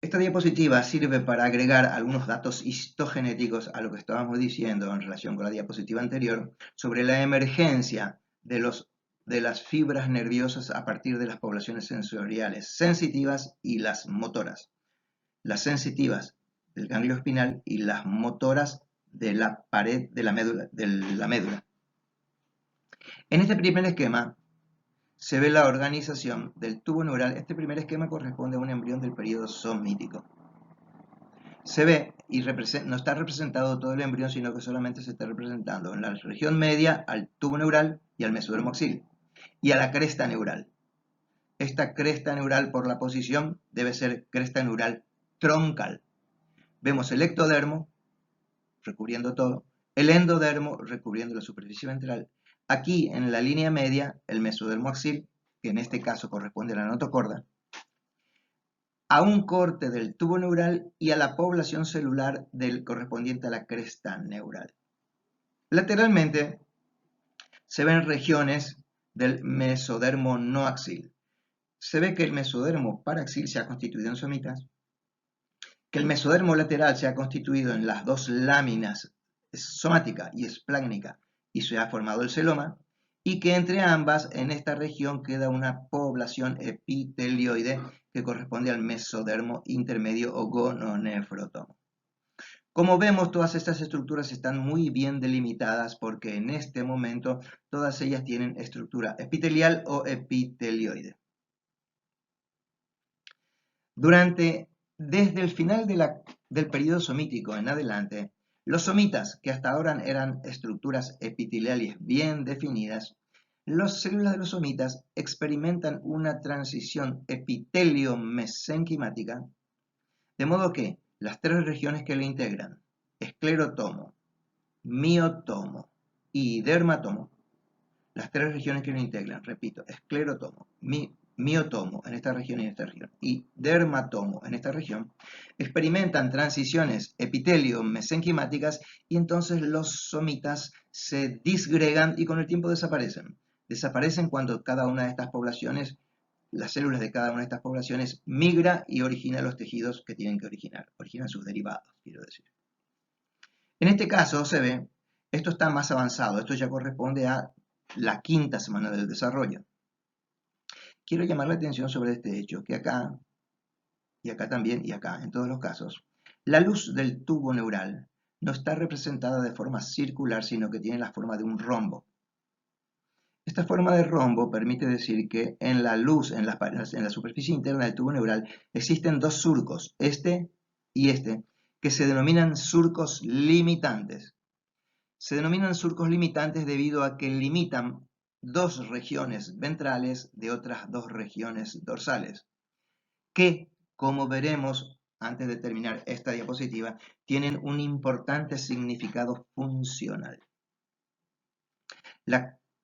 Speaker 1: Esta diapositiva sirve para agregar algunos datos histogenéticos a lo que estábamos diciendo en relación con la diapositiva anterior sobre la emergencia de las fibras nerviosas a partir de las poblaciones sensoriales sensitivas y las motoras. Las sensitivas del ganglio espinal y las motoras de la pared de la médula. En este primer esquema se ve la organización del tubo neural. Este primer esquema corresponde a un embrión del periodo somítico. Se ve y no está representado todo el embrión, sino que solamente se está representando en la región media al tubo neural y al mesodermo axil y a la cresta neural. Esta cresta neural por la posición debe ser cresta neural troncal. Vemos el ectodermo recubriendo todo, el endodermo recubriendo la superficie ventral. Aquí en la línea media el mesodermo axil, que en este caso corresponde a la notocorda, a un corte del tubo neural y a la población celular correspondiente a la cresta neural. Lateralmente se ven regiones del mesodermo no axil. Se ve que el mesodermo paraxil se ha constituido en somitas, que el mesodermo lateral se ha constituido en las dos láminas somática y esplácnica y se ha formado el celoma, y que entre ambas en esta región queda una población epitelioide que corresponde al mesodermo intermedio o gononefrotomo. Como vemos, todas estas estructuras están muy bien delimitadas porque en este momento todas ellas tienen estructura epitelial o epitelioide. Desde el final del periodo somítico en adelante, los somitas, que hasta ahora eran estructuras epiteliales bien definidas, las células de los somitas experimentan una transición epitelio-mesenquimática, de modo que las tres regiones que lo integran, esclerotomo, miotomo y dermatomo, las tres regiones que lo integran, repito, esclerotomo, miotomo en esta región y en esta región, y dermatomo en esta región, experimentan transiciones epitelio-mesenquimáticas y entonces los somitas se disgregan y con el tiempo desaparecen. Desaparecen cuando cada una de estas poblaciones, las células de cada una de estas poblaciones migra y origina los tejidos que tienen que originan sus derivados, quiero decir. En este caso se ve, esto está más avanzado, esto ya corresponde a la quinta semana del desarrollo. Quiero llamar la atención sobre este hecho, que acá, y acá también, y acá, en todos los casos, la luz del tubo neural no está representada de forma circular, sino que tiene la forma de un rombo. Esta forma de rombo permite decir que en la luz, en la superficie interna del tubo neural, existen dos surcos, este y este, que se denominan surcos limitantes. Se denominan surcos limitantes debido a que limitan dos regiones ventrales de otras dos regiones dorsales, que, como veremos antes de terminar esta diapositiva, tienen un importante significado funcional.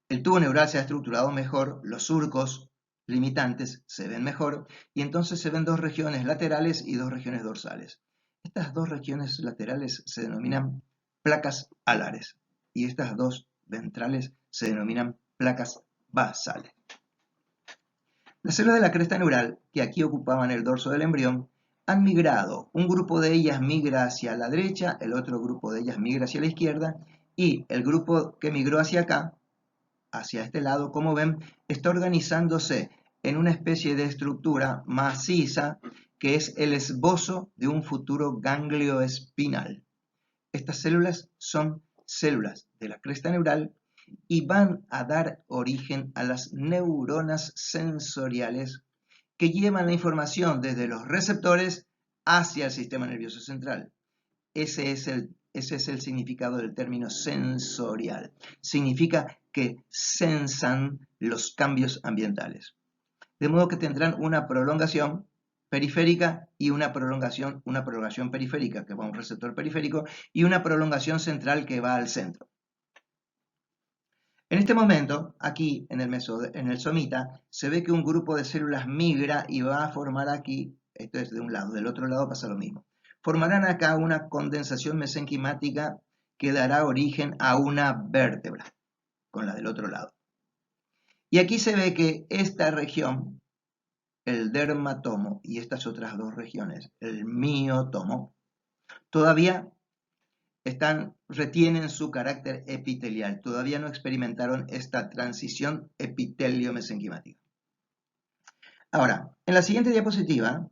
Speaker 1: El tubo neural se ha estructurado mejor, los surcos limitantes se ven mejor y entonces se ven dos regiones laterales y dos regiones dorsales. Estas dos regiones laterales se denominan placas alares y estas dos ventrales se denominan placas basales. Las células de la cresta neural, que aquí ocupaban el dorso del embrión, han migrado. Un grupo de ellas migra hacia la derecha, el otro grupo de ellas migra hacia la izquierda y el grupo que migró hacia acá, hacia este lado, como ven, está organizándose en una especie de estructura maciza que es el esbozo de un futuro ganglio espinal. Estas células son células de la cresta neural y van a dar origen a las neuronas sensoriales que llevan la información desde los receptores hacia el sistema nervioso central. Ese es el significado del término sensorial. Significa que sensan los cambios ambientales. De modo que tendrán una prolongación periférica y una prolongación periférica que va a un receptor periférico y una prolongación central que va al centro. En este momento, aquí en el somita, se ve que un grupo de células migra y va a formar aquí, esto es de un lado, del otro lado pasa lo mismo. Formarán acá una condensación mesenquimática que dará origen a una vértebra, con la del otro lado. Y aquí se ve que esta región, el dermatomo, y estas otras dos regiones, el miotomo, todavía retienen su carácter epitelial, todavía no experimentaron esta transición epitelio-mesenquimática. Ahora, en la siguiente diapositiva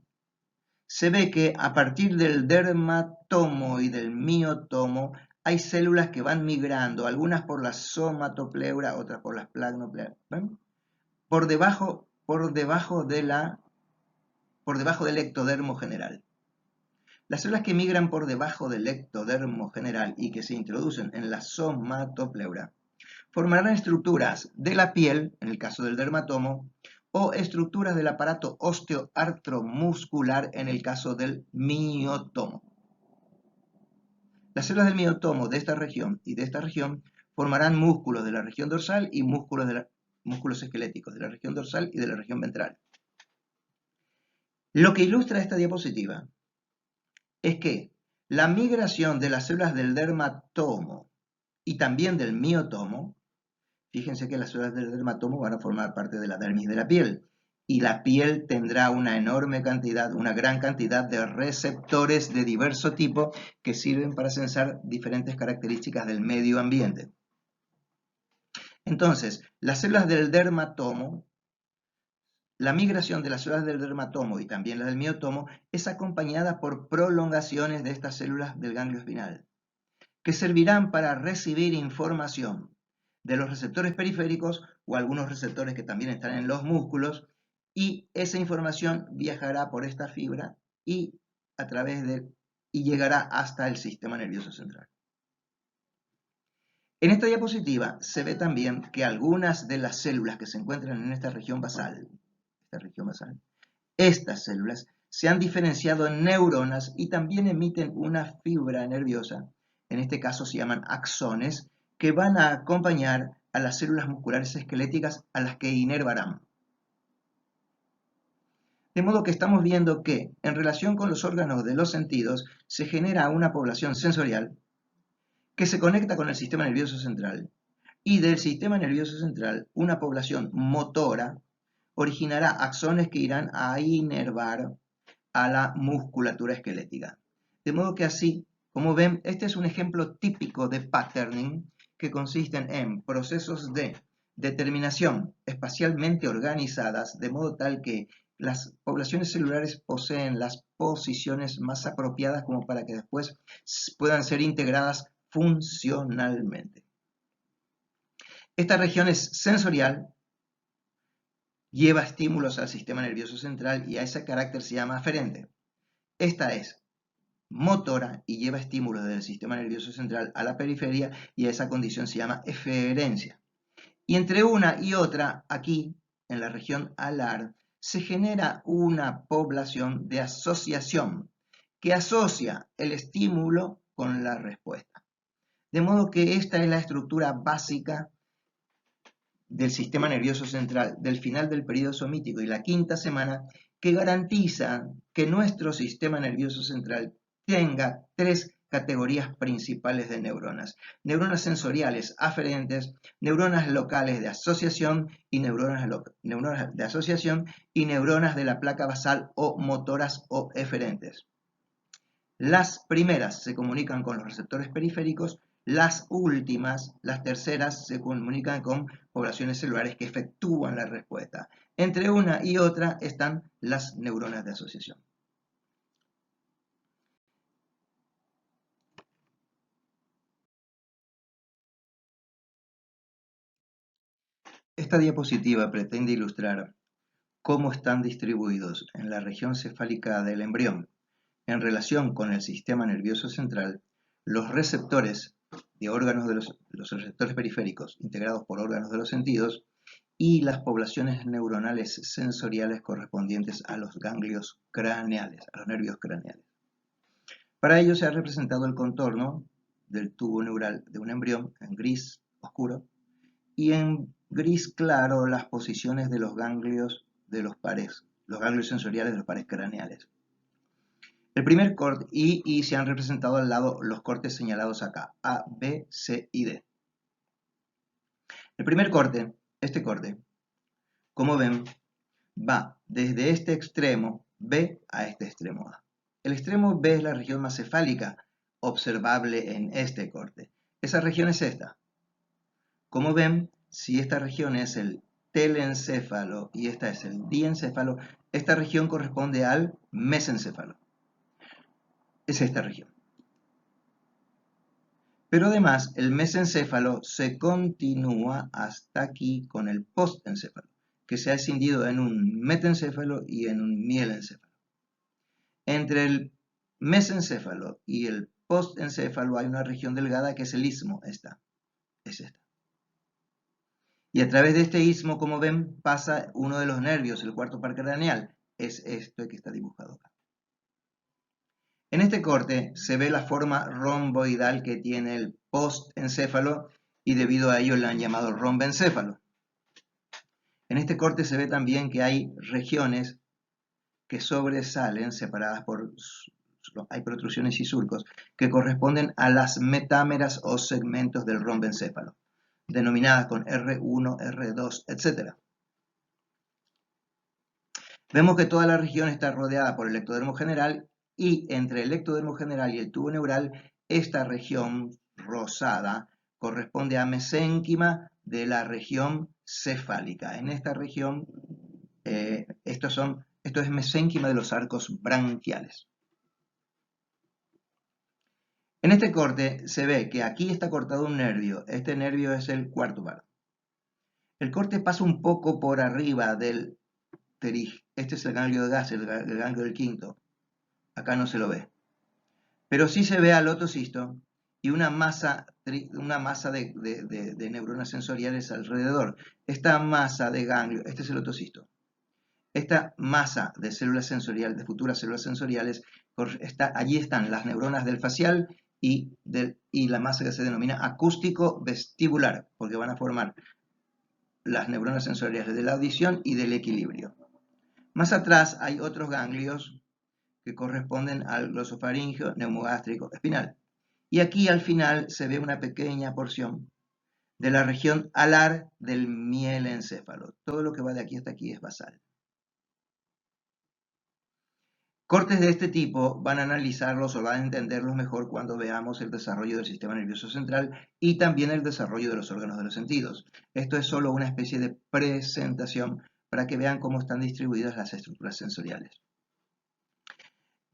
Speaker 1: se ve que a partir del dermatomo y del miotomo hay células que van migrando, algunas por la somatopleura, otras por las plagnopleuras, ¿ven? Por debajo del ectodermo general. Las células que migran por debajo del ectodermo general y que se introducen en la somatopleura formarán estructuras de la piel, en el caso del dermatomo, o estructuras del aparato osteoartromuscular en el caso del miotomo. Las células del miotomo de esta región y de esta región formarán músculos de la región dorsal y músculos esqueléticos de la región dorsal y de la región ventral. Lo que ilustra esta diapositiva es que la migración de las células del dermatomo y también del miotomo, fíjense que las células del dermatomo van a formar parte de la dermis de la piel, y la piel tendrá una gran cantidad de receptores de diverso tipo que sirven para sensar diferentes características del medio ambiente. Entonces, las células del dermatomo, la migración de las células del dermatomo y también la del miotomo es acompañada por prolongaciones de estas células del ganglio espinal, que servirán para recibir información de los receptores periféricos o algunos receptores que también están en los músculos, y esa información viajará por esta fibra y llegará hasta el sistema nervioso central. En esta diapositiva se ve también que algunas de las células que se encuentran en esta región basal, estas células se han diferenciado en neuronas y también emiten una fibra nerviosa, en este caso se llaman axones, que van a acompañar a las células musculares esqueléticas a las que inervarán. De modo que estamos viendo que, en relación con los órganos de los sentidos, se genera una población sensorial que se conecta con el sistema nervioso central, y del sistema nervioso central una población motora originará axones que irán a inervar a la musculatura esquelética. De modo que así, como ven, este es un ejemplo típico de patterning que consisten en procesos de determinación espacialmente organizadas, de modo tal que las poblaciones celulares poseen las posiciones más apropiadas como para que después puedan ser integradas funcionalmente. Esta región es sensorial, lleva estímulos al sistema nervioso central y a ese carácter se llama aferente. Esta es motora y lleva estímulos del sistema nervioso central a la periferia y a esa condición se llama eferencia. Y entre una y otra, aquí en la región alar, se genera una población de asociación que asocia el estímulo con la respuesta. De modo que esta es la estructura básica del sistema nervioso central del final del periodo somítico y la quinta semana que garantizan que nuestro sistema nervioso central tenga tres categorías principales de neuronas: neuronas sensoriales aferentes, neuronas locales de asociación y neuronas de asociación y neuronas de la placa basal o motoras o eferentes. Las primeras se comunican con los receptores periféricos, las últimas, las terceras, se comunican con poblaciones celulares que efectúan la respuesta. Entre una y otra están las neuronas de asociación. Esta diapositiva pretende ilustrar cómo están distribuidos en la región cefálica del embrión, en relación con el sistema nervioso central, los receptores de órganos de los receptores periféricos integrados por órganos de los sentidos y las poblaciones neuronales sensoriales correspondientes a los ganglios craneales, a los nervios craneales. Para ello se ha representado el contorno del tubo neural de un embrión en gris oscuro y en gris claro las posiciones de los ganglios de los pares, los ganglios sensoriales de los pares craneales. El primer corte, y se han representado al lado los cortes señalados acá, A, B, C y D. El primer corte, este corte, como ven, va desde este extremo B a este extremo A. El extremo B es la región más cefálica observable en este corte. Esa región es esta. Como ven, si esta región es el telencéfalo y esta es el diencéfalo, esta región corresponde al mesencéfalo. Es esta región. Pero además el mesencéfalo se continúa hasta aquí con el postencéfalo, que se ha escindido en un metencéfalo y en un mielencéfalo. Entre el mesencéfalo y el postencéfalo hay una región delgada que es el istmo, esta, es esta. Y a través de este istmo, como ven, pasa uno de los nervios, el cuarto par craneal, es esto que está dibujado acá. En este corte se ve la forma romboidal que tiene el postencéfalo y debido a ello le han llamado rombencéfalo. En este corte se ve también que hay regiones que sobresalen separadas por, hay protrusiones y surcos que corresponden a las metámeras o segmentos del rombencéfalo, denominadas con R1, R2, etc. Vemos que toda la región está rodeada por el ectodermo general y entre el ectodermo general y el tubo neural, esta región rosada corresponde a mesénquima de la región cefálica. En esta región, esto es mesénquima de los arcos branquiales. En este corte se ve que aquí está cortado un nervio. Este nervio es el cuarto par. El corte pasa un poco por arriba del pterigio. Este es el ganglio de Gass, el ganglio del quinto. Acá no se lo ve. Pero sí se ve al otocisto y una masa de neuronas sensoriales alrededor. Esta masa de ganglio, este es el otocisto. Esta masa de células sensoriales, de futuras células sensoriales, allí están las neuronas del facial y la masa que se denomina acústico vestibular, porque van a formar las neuronas sensoriales de la audición y del equilibrio. Más atrás hay otros ganglios que corresponden al glosofaringeo, neumogástrico, espinal. Y aquí al final se ve una pequeña porción de la región alar del mielencéfalo. Todo lo que va de aquí hasta aquí es basal. Cortes de este tipo van a analizarlos o van a entenderlos mejor cuando veamos el desarrollo del sistema nervioso central y también el desarrollo de los órganos de los sentidos. Esto es solo una especie de presentación para que vean cómo están distribuidas las estructuras sensoriales.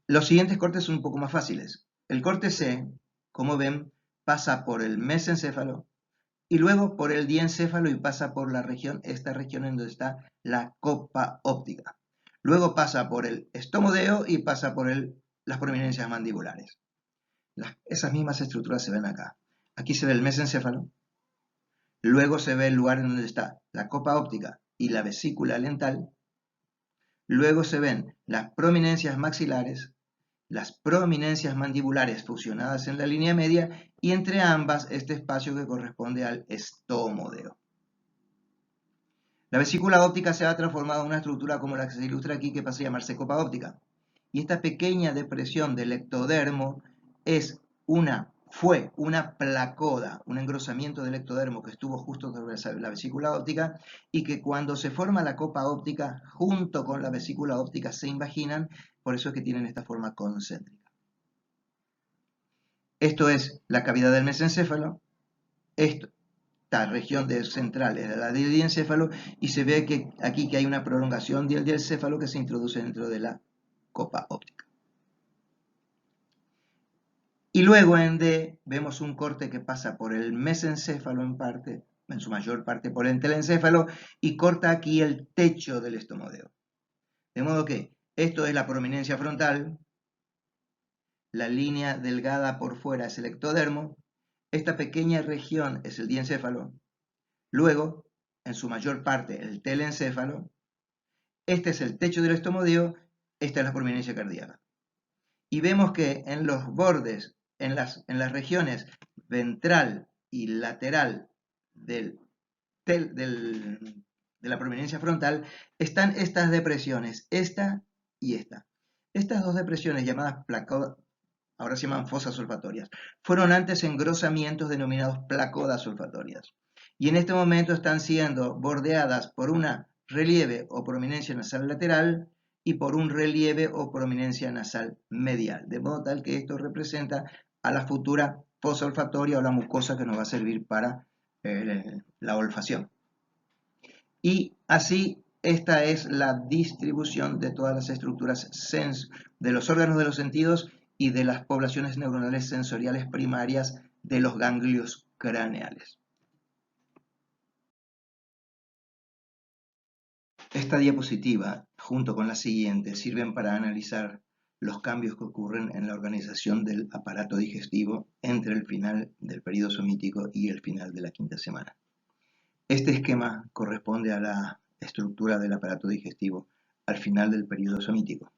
Speaker 1: Los siguientes cortes son un poco más fáciles. El corte C, como ven, pasa por el mesencéfalo y luego por el diencéfalo y pasa por la región, esta región en donde está la copa óptica. Luego pasa por el estomodeo y pasa por las prominencias mandibulares. Esas mismas estructuras se ven acá. Aquí se ve el mesencéfalo, luego se ve el lugar en donde está la copa óptica y la vesícula lental, luego se ven las prominencias maxilares, las prominencias mandibulares fusionadas en la línea media y entre ambas este espacio que corresponde al estomodeo. La vesícula óptica se ha transformado en una estructura como la que se ilustra aquí, que pasa a llamarse copa óptica. Y esta pequeña depresión del ectodermo fue una placoda, un engrosamiento del ectodermo que estuvo justo sobre la vesícula óptica, y que cuando se forma la copa óptica, junto con la vesícula óptica se invaginan, por eso es que tienen esta forma concéntrica. Esto es la cavidad del mesencéfalo. Esta región central es la del diencéfalo, y se ve que aquí que hay una prolongación del diencéfalo que se introduce dentro de la copa óptica. Y luego en D vemos un corte que pasa por el mesencéfalo en su mayor parte por el telencéfalo, y corta aquí el techo del estomodeo. De modo que esto es la prominencia frontal, la línea delgada por fuera es el ectodermo, esta pequeña región es el diencéfalo, luego, en su mayor parte, el telencéfalo, este es el techo del estomodeo, esta es la prominencia cardíaca. Y vemos que en los bordes, en las regiones ventral y lateral de la prominencia frontal, están estas depresiones, esta y esta. Estas dos depresiones llamadas placodas, ahora se llaman fosas olfatorias, fueron antes engrosamientos denominados placodas olfatorias. Y en este momento están siendo bordeadas por una relieve o prominencia nasal lateral y por un relieve o prominencia nasal medial, de modo tal que esto representa a la futura fosa olfatoria o la mucosa que nos va a servir para la olfacción. Y así esta es la distribución de todas las estructuras de los órganos de los sentidos y de las poblaciones neuronales sensoriales primarias de los ganglios craneales. Esta diapositiva, junto con la siguiente, sirven para analizar los cambios que ocurren en la organización del aparato digestivo entre el final del período somítico y el final de la quinta semana. Este esquema corresponde a la estructura del aparato digestivo al final del período somítico.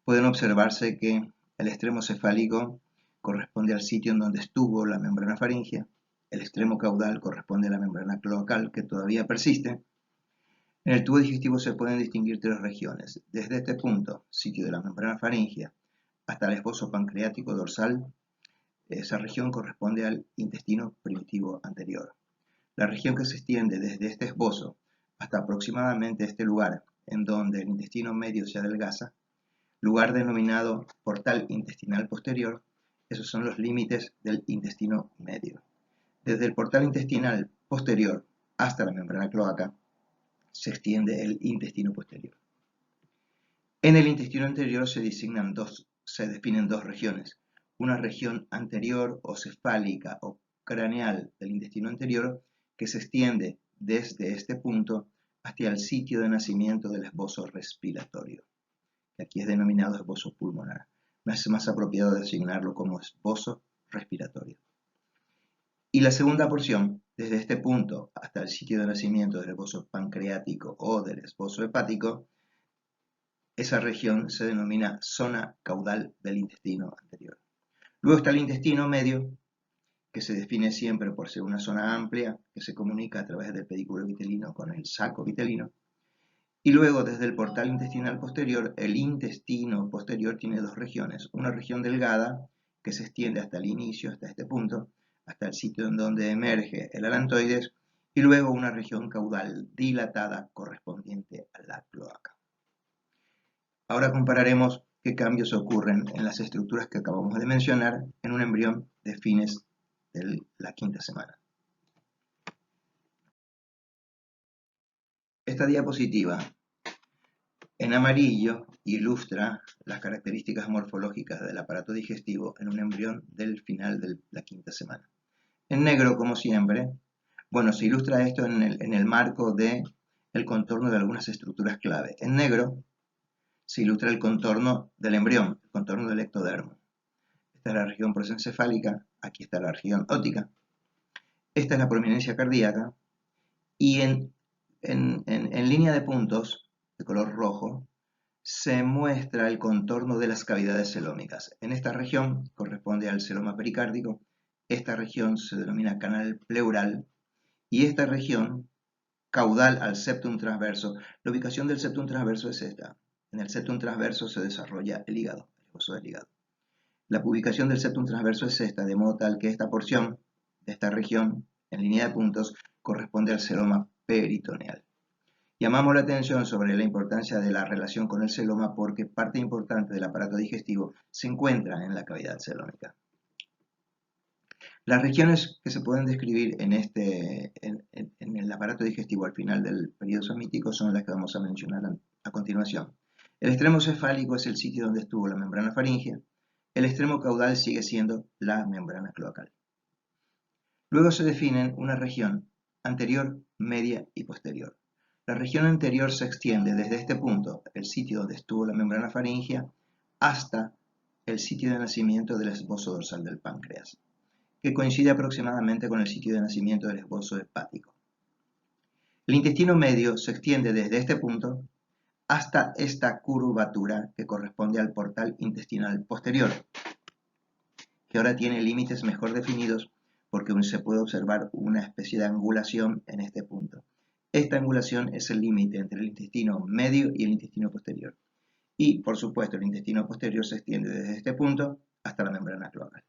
Speaker 1: Pueden observarse que el extremo cefálico corresponde al sitio en donde estuvo la membrana faríngea, el extremo caudal corresponde a la membrana cloacal, que todavía persiste. En el tubo digestivo se pueden distinguir tres regiones. Desde este punto, sitio de la membrana faríngea, hasta el esbozo pancreático dorsal, esa región corresponde al intestino primitivo anterior. La región que se extiende desde este esbozo hasta aproximadamente este lugar, en donde el intestino medio se adelgaza, lugar denominado portal intestinal posterior, esos son los límites del intestino medio. Desde el portal intestinal posterior hasta la membrana cloaca, se extiende el intestino posterior. En el intestino anterior se definen dos regiones, una región anterior o cefálica o craneal del intestino anterior, que se extiende desde este punto hasta el sitio de nacimiento del esbozo respiratorio, que aquí es denominado esbozo pulmonar. Me hace más apropiado designarlo como esbozo respiratorio. Y la segunda porción, desde este punto hasta el sitio de nacimiento del esbozo pancreático o del esbozo hepático, esa región se denomina zona caudal del intestino anterior. Luego está el intestino medio, que se define siempre por ser una zona amplia que se comunica a través del pedículo vitelino con el saco vitelino. Y luego, desde el portal intestinal posterior, el intestino posterior tiene dos regiones. Una región delgada, que se extiende hasta el inicio, hasta este punto, hasta el sitio en donde emerge el alantoides, y luego una región caudal dilatada correspondiente a la cloaca. Ahora compararemos qué cambios ocurren en las estructuras que acabamos de mencionar en un embrión de fines de la quinta semana. Esta diapositiva en amarillo ilustra las características morfológicas del aparato digestivo en un embrión del final de la quinta semana. En negro, como siempre, bueno, se ilustra esto en el marco del contorno de algunas estructuras clave. En negro se ilustra el contorno del embrión, el contorno del ectodermo. Esta es la región prosencefálica, aquí está la región óptica. Esta es la prominencia cardíaca, y en línea de puntos de color rojo se muestra el contorno de las cavidades celómicas. En esta región corresponde al celoma pericárdico, esta región se denomina canal pleural, y esta región caudal al septum transverso. La ubicación del septum transverso es esta. En el septum transverso se desarrolla el hígado, el hueso del hígado. La ubicación del septum transverso es esta, de modo tal que esta porción de esta región, en línea de puntos, corresponde al celoma peritoneal. Llamamos la atención sobre la importancia de la relación con el celoma porque parte importante del aparato digestivo se encuentra en la cavidad celómica. Las regiones que se pueden describir en el aparato digestivo al final del periodo somítico son las que vamos a mencionar a continuación. El extremo cefálico es el sitio donde estuvo la membrana faríngea. El extremo caudal sigue siendo la membrana cloacal. Luego se definen una región anterior, media y posterior. La región anterior se extiende desde este punto, el sitio donde estuvo la membrana faríngea, hasta el sitio de nacimiento del esbozo dorsal del páncreas, que coincide aproximadamente con el sitio de nacimiento del esbozo hepático. El intestino medio se extiende desde este punto hasta esta curvatura que corresponde al portal intestinal posterior, que ahora tiene límites mejor definidos porque se puede observar una especie de angulación en este punto. Esta angulación es el límite entre el intestino medio y el intestino posterior. Y, por supuesto, el intestino posterior se extiende desde este punto hasta la membrana cloacal.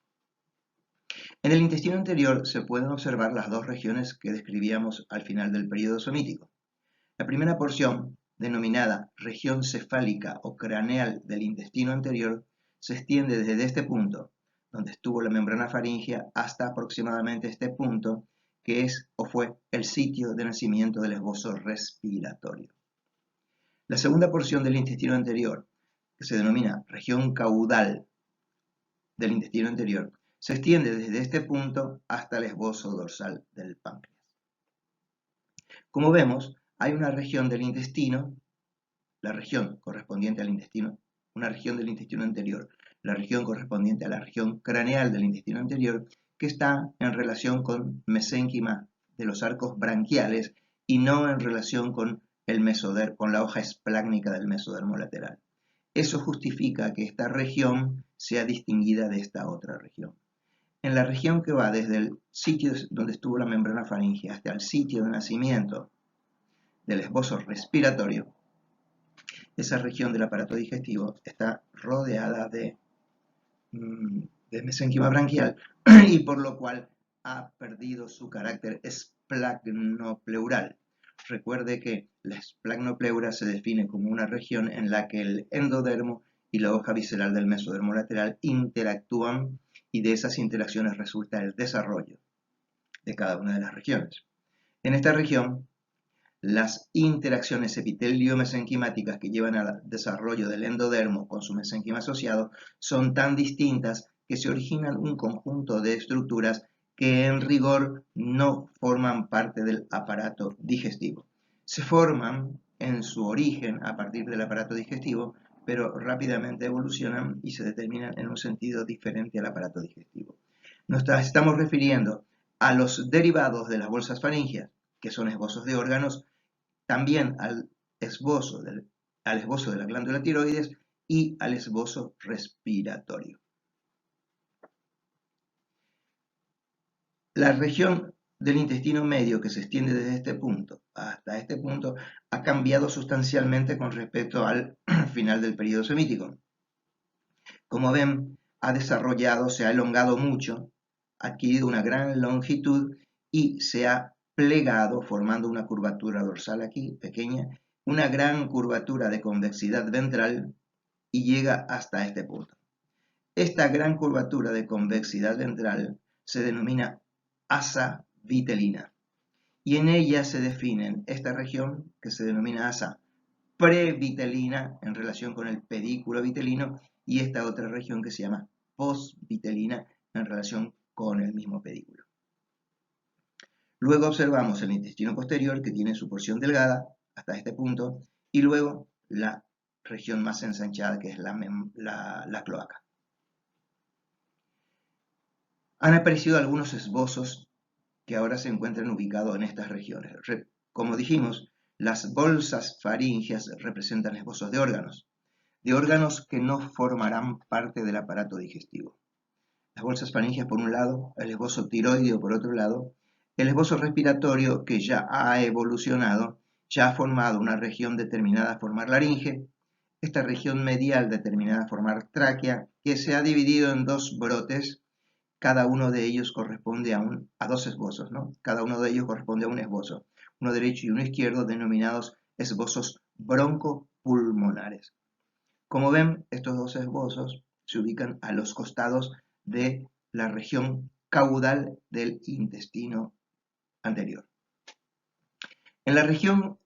Speaker 1: En el intestino anterior se pueden observar las dos regiones que describíamos al final del periodo somítico. La primera porción, denominada región cefálica o craneal del intestino anterior, se extiende desde este punto, donde estuvo la membrana faríngea, hasta aproximadamente este punto, que es o fue el sitio de nacimiento del esbozo respiratorio. La segunda porción del intestino anterior, que se denomina región caudal del intestino anterior, se extiende desde este punto hasta el esbozo dorsal del páncreas. Como vemos, hay una región del intestino, la región correspondiente al intestino, una región del intestino anterior, la región correspondiente a la región craneal del intestino anterior, que está en relación con mesénquima de los arcos branquiales y no en relación con la hoja esplácnica del mesodermo lateral. Eso justifica que esta región sea distinguida de esta otra región. En la región que va desde el sitio donde estuvo la membrana faríngea hasta el sitio de nacimiento del esbozo respiratorio, esa región del aparato digestivo está rodeada de mesénquima branquial y por lo cual ha perdido su carácter esplagnopleural. Recuerde que la esplagnopleura se define como una región en la que el endodermo y la hoja visceral del mesodermo lateral interactúan y de esas interacciones resulta el desarrollo de cada una de las regiones. En esta región, las interacciones epitelio-mesenquimáticas que llevan al desarrollo del endodermo con su mesenquima asociado son tan distintas que se originan un conjunto de estructuras que en rigor no forman parte del aparato digestivo. Se forman en su origen a partir del aparato digestivo, pero rápidamente evolucionan y se determinan en un sentido diferente al aparato digestivo. Nos estamos refiriendo a los derivados de las bolsas faríngeas, que son esbozos de órganos, también al esbozo de la glándula tiroides y al esbozo respiratorio. La región del intestino medio que se extiende desde este punto hasta este punto ha cambiado sustancialmente con respecto al final del periodo semítico. Como ven, se ha elongado mucho, ha adquirido una gran longitud y se ha plegado formando una curvatura dorsal aquí, pequeña, una gran curvatura de convexidad ventral y llega hasta este punto. Esta gran curvatura de convexidad ventral se denomina asa vitelina y en ella se definen esta región que se denomina asa previtelina en relación con el pedículo vitelino y esta otra región que se llama posvitelina en relación con el mismo pedículo. Luego observamos el intestino posterior que tiene su porción delgada hasta este punto y luego la región más ensanchada que es la cloaca. Han aparecido algunos esbozos que ahora se encuentran ubicados en estas regiones. Como dijimos, las bolsas faríngeas representan esbozos de órganos que no formarán parte del aparato digestivo. Las bolsas faríngeas por un lado, el esbozo tiroideo por otro lado, El esbozo respiratorio, que ya ha evolucionado, ya ha formado una región determinada a formar laringe, esta región medial determinada a formar tráquea, que se ha dividido en dos brotes. Cada uno de ellos corresponde a dos esbozos, ¿no? Cada uno de ellos corresponde a un esbozo, uno derecho y uno izquierdo, denominados esbozos broncopulmonares. Como ven, estos dos esbozos se ubican a los costados de la región caudal del intestino anterior. En la región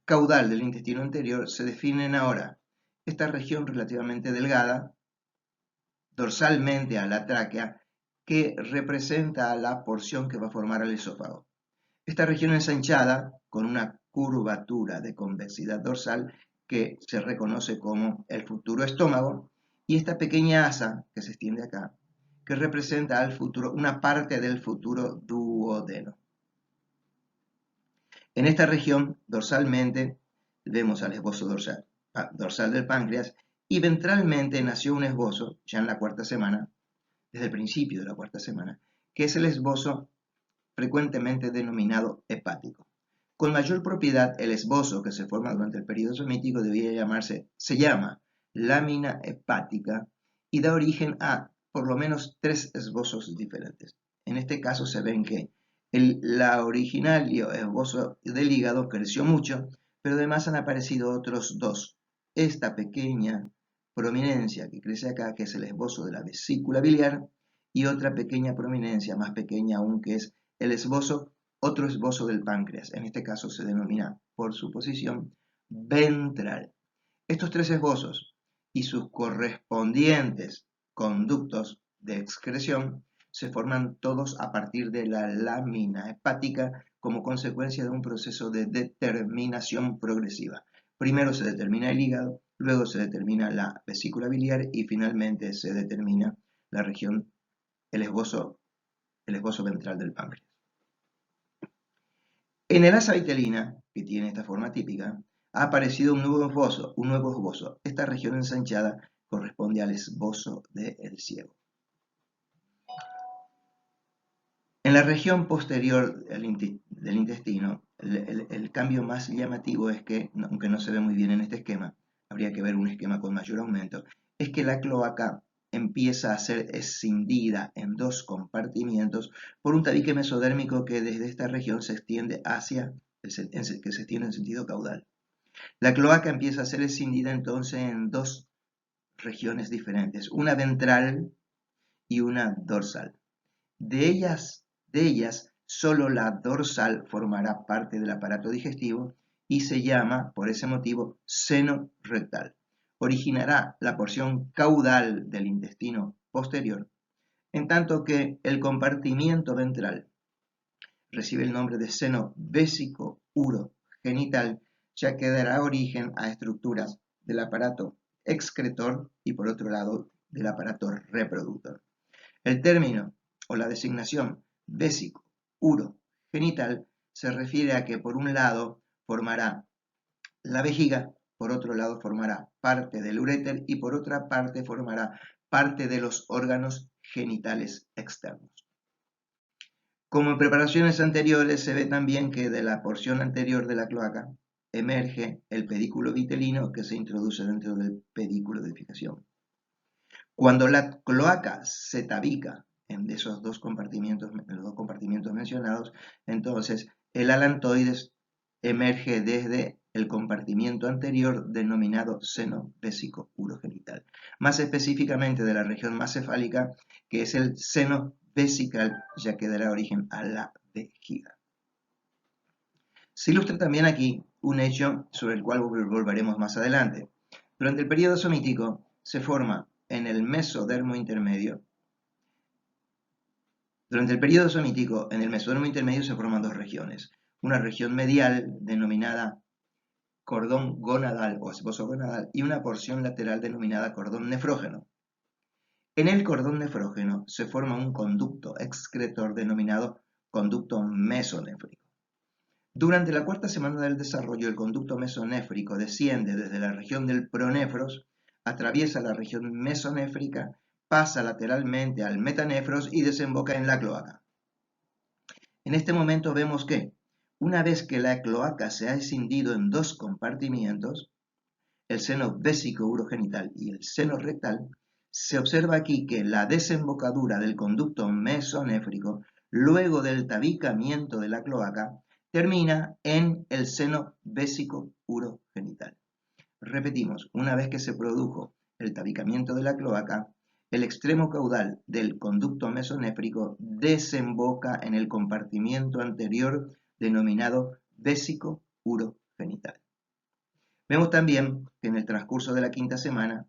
Speaker 1: caudal del intestino anterior se definen ahora esta región relativamente delgada, dorsalmente a la tráquea, que representa la porción que va a formar el esófago. Esta región ensanchada, con una curvatura de convexidad dorsal que se reconoce como el futuro estómago, y esta pequeña asa que se extiende acá, que representa al futuro, una parte del futuro duodeno. En esta región, dorsalmente, vemos al esbozo dorsal del páncreas, y ventralmente nació un esbozo, ya en la cuarta semana, desde el principio de la cuarta semana, que es el esbozo frecuentemente denominado hepático. Con mayor propiedad, el esbozo que se forma durante el periodo semítico se llama lámina hepática y da origen a por lo menos tres esbozos diferentes. En este caso se ven que la originario esbozo del hígado creció mucho, pero además han aparecido otros dos. Esta pequeña prominencia que crece acá, que es el esbozo de la vesícula biliar, y otra pequeña prominencia, más pequeña aún, que es el esbozo, otro esbozo del páncreas. En este caso se denomina, por su posición, ventral. Estos tres esbozos y sus correspondientes conductos de excreción se forman todos a partir de la lámina hepática como consecuencia de un proceso de determinación progresiva. Primero se determina el hígado, luego se determina la vesícula biliar y finalmente se determina la región, el esbozo ventral del páncreas. En el asa vitelina, que tiene esta forma típica, ha aparecido un nuevo esbozo. Esta región ensanchada corresponde al esbozo del ciego. En la región posterior del intestino, el cambio más llamativo es que, aunque no se ve muy bien en este esquema, habría que ver un esquema con mayor aumento, es que la cloaca empieza a ser escindida en dos compartimientos por un tabique mesodérmico que desde esta región se extiende que se extiende en sentido caudal. La cloaca empieza a ser escindida entonces en dos regiones diferentes, una ventral y una dorsal. De ellas, solo la dorsal formará parte del aparato digestivo y se llama, por ese motivo, seno rectal. Originará la porción caudal del intestino posterior, en tanto que el compartimiento ventral recibe el nombre de seno vésico urogenital, ya que dará origen a estructuras del aparato excretor y, por otro lado, del aparato reproductor. El término o la designación vésico urogenital se refiere a que por un lado formará la vejiga, por otro lado formará parte del uréter y por otra parte formará parte de los órganos genitales externos. Como en preparaciones anteriores, se ve también que de la porción anterior de la cloaca emerge el pedículo vitelino que se introduce dentro del pedículo de defecación. Cuando la cloaca se tabica en esos dos compartimientos mencionados, entonces el alantoides emerge desde el compartimiento anterior denominado seno vésico urogenital, más específicamente de la región más cefálica, que es el seno vesical, ya que dará origen a la vejiga. Se ilustra también aquí un hecho sobre el cual volveremos más adelante. Durante el periodo somítico se forma en el mesodermo intermedio. Durante el periodo somítico, en el mesodermo intermedio se forman dos regiones. Una región medial, denominada cordón gonadal o esbozo gonadal, y una porción lateral denominada cordón nefrógeno. En el cordón nefrógeno se forma un conducto excretor denominado conducto mesonéfrico. Durante la cuarta semana del desarrollo, el conducto mesonéfrico desciende desde la región del pronéfros, atraviesa la región mesonéfrica, pasa lateralmente al metanefros y desemboca en la cloaca. En este momento vemos que, una vez que la cloaca se ha escindido en dos compartimientos, el seno vésico-urogenital y el seno rectal, se observa aquí que la desembocadura del conducto mesonéfrico, luego del tabicamiento de la cloaca, termina en el seno vésico-urogenital. Repetimos, una vez que se produjo el tabicamiento de la cloaca, el extremo caudal del conducto mesonéfrico desemboca en el compartimiento anterior denominado vésico-urogenital. Vemos también que en el transcurso de la quinta semana,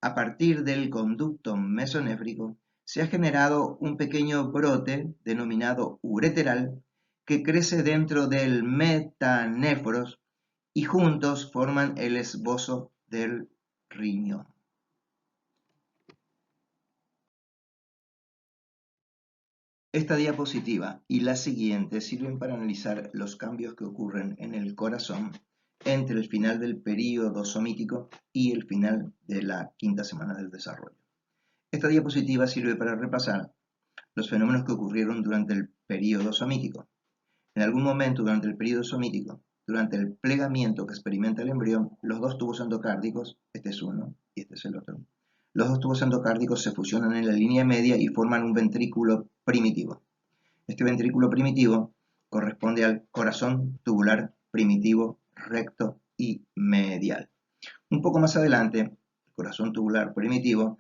Speaker 1: a partir del conducto mesonéfrico, se ha generado un pequeño brote denominado ureteral que crece dentro del metanéfros y juntos forman el esbozo del riñón. Esta diapositiva y la siguiente sirven para analizar los cambios que ocurren en el corazón entre el final del período somítico y el final de la quinta semana del desarrollo. Esta diapositiva sirve para repasar los fenómenos que ocurrieron durante el período somítico. En algún momento durante el período somítico, durante el plegamiento que experimenta el embrión, los dos tubos endocárdicos, este es uno y este es el otro, los dos tubos endocárdicos se fusionan en la línea media y forman un ventrículo primitivo. Este ventrículo primitivo corresponde al corazón tubular primitivo recto y medial. Un poco más adelante, el corazón tubular primitivo,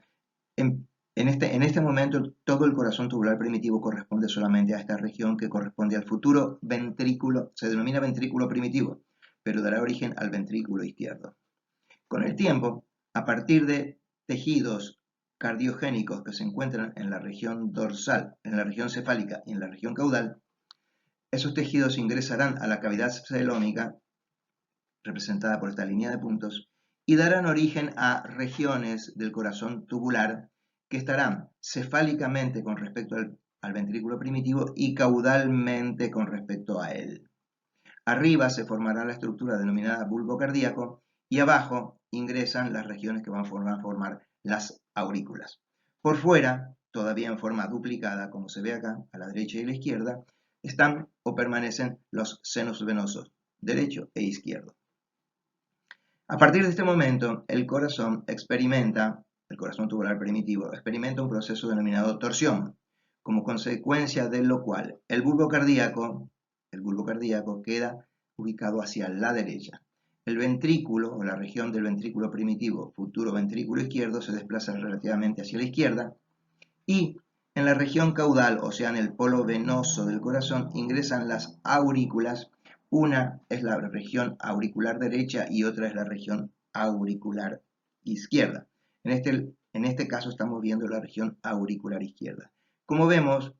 Speaker 1: en este momento todo el corazón tubular primitivo corresponde solamente a esta región que corresponde al futuro ventrículo, se denomina ventrículo primitivo, pero dará origen al ventrículo izquierdo. Con el tiempo, a partir de tejidos cardiogénicos que se encuentran en la región dorsal, en la región cefálica y en la región caudal, esos tejidos ingresarán a la cavidad celómica, representada por esta línea de puntos, y darán origen a regiones del corazón tubular que estarán cefálicamente con respecto al ventrículo primitivo y caudalmente con respecto a él. Arriba se formará la estructura denominada bulbo cardíaco y abajo ingresan las regiones que van a formar las aurículas. Por fuera, todavía en forma duplicada, como se ve acá, a la derecha y a la izquierda, están o permanecen los senos venosos, derecho e izquierdo. A partir de este momento, el corazón tubular primitivo, experimenta un proceso denominado torsión, como consecuencia de lo cual el bulbo cardíaco queda ubicado hacia la derecha. El ventrículo, o la región del ventrículo primitivo, futuro ventrículo izquierdo, se desplaza relativamente hacia la izquierda, y en la región caudal, o sea, en el polo venoso del corazón, ingresan las aurículas. Una es la región auricular derecha y otra es la región auricular izquierda. En este caso estamos viendo la región auricular izquierda. Como vemos,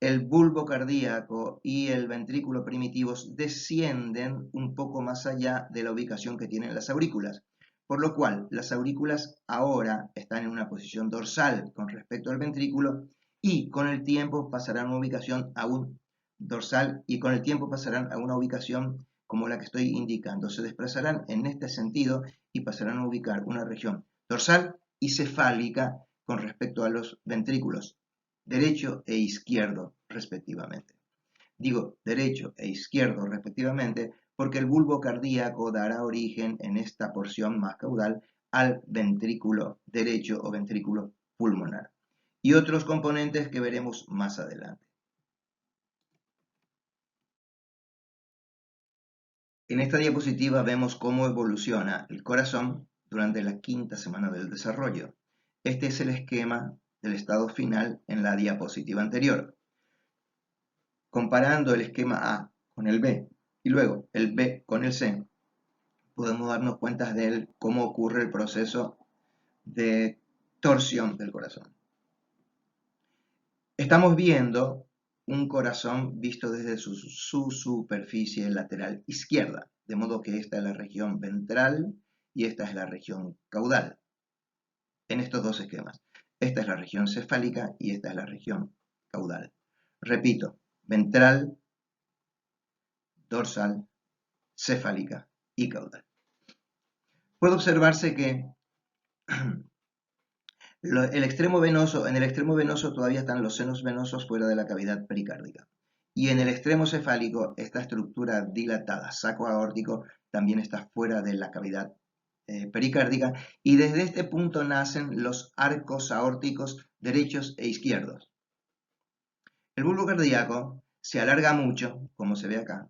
Speaker 1: el bulbo cardíaco y el ventrículo primitivos descienden un poco más allá de la ubicación que tienen las aurículas, por lo cual las aurículas ahora están en una posición dorsal con respecto al ventrículo y con el tiempo pasarán a una ubicación aún dorsal y con el tiempo pasarán a una ubicación como la que estoy indicando. Se desplazarán en este sentido y pasarán a ubicar una región dorsal y cefálica con respecto a los ventrículos derecho e izquierdo respectivamente. Digo derecho e izquierdo respectivamente porque el bulbo cardíaco dará origen en esta porción más caudal al ventrículo derecho o ventrículo pulmonar y otros componentes que veremos más adelante. En esta diapositiva vemos cómo evoluciona el corazón durante la quinta semana del desarrollo. Este es el esquema del estado final en la diapositiva anterior. Comparando el esquema A con el B y luego el B con el C, podemos darnos cuenta de cómo ocurre el proceso de torsión del corazón. Estamos viendo un corazón visto desde su superficie lateral izquierda, de modo que esta es la región ventral y esta es la región caudal. En estos dos esquemas, esta es la región cefálica y esta es la región caudal. Repito, ventral, dorsal, cefálica y caudal. Puede observarse que en el extremo venoso todavía están los senos venosos fuera de la cavidad pericárdica. Y en el extremo cefálico, esta estructura dilatada, saco aórtico, también está fuera de la cavidad pericárdica, y desde este punto nacen los arcos aórticos derechos e izquierdos. El bulbo cardíaco se alarga mucho, como se ve acá,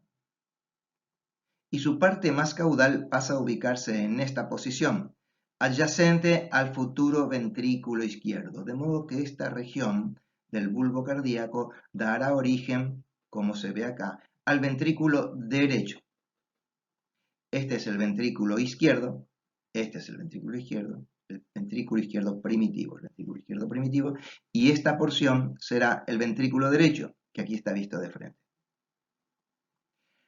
Speaker 1: y su parte más caudal pasa a ubicarse en esta posición, adyacente al futuro ventrículo izquierdo, de modo que esta región del bulbo cardíaco dará origen, como se ve acá, al ventrículo derecho. Este es el ventrículo izquierdo, este es el ventrículo izquierdo primitivo, y esta porción será el ventrículo derecho, que aquí está visto de frente.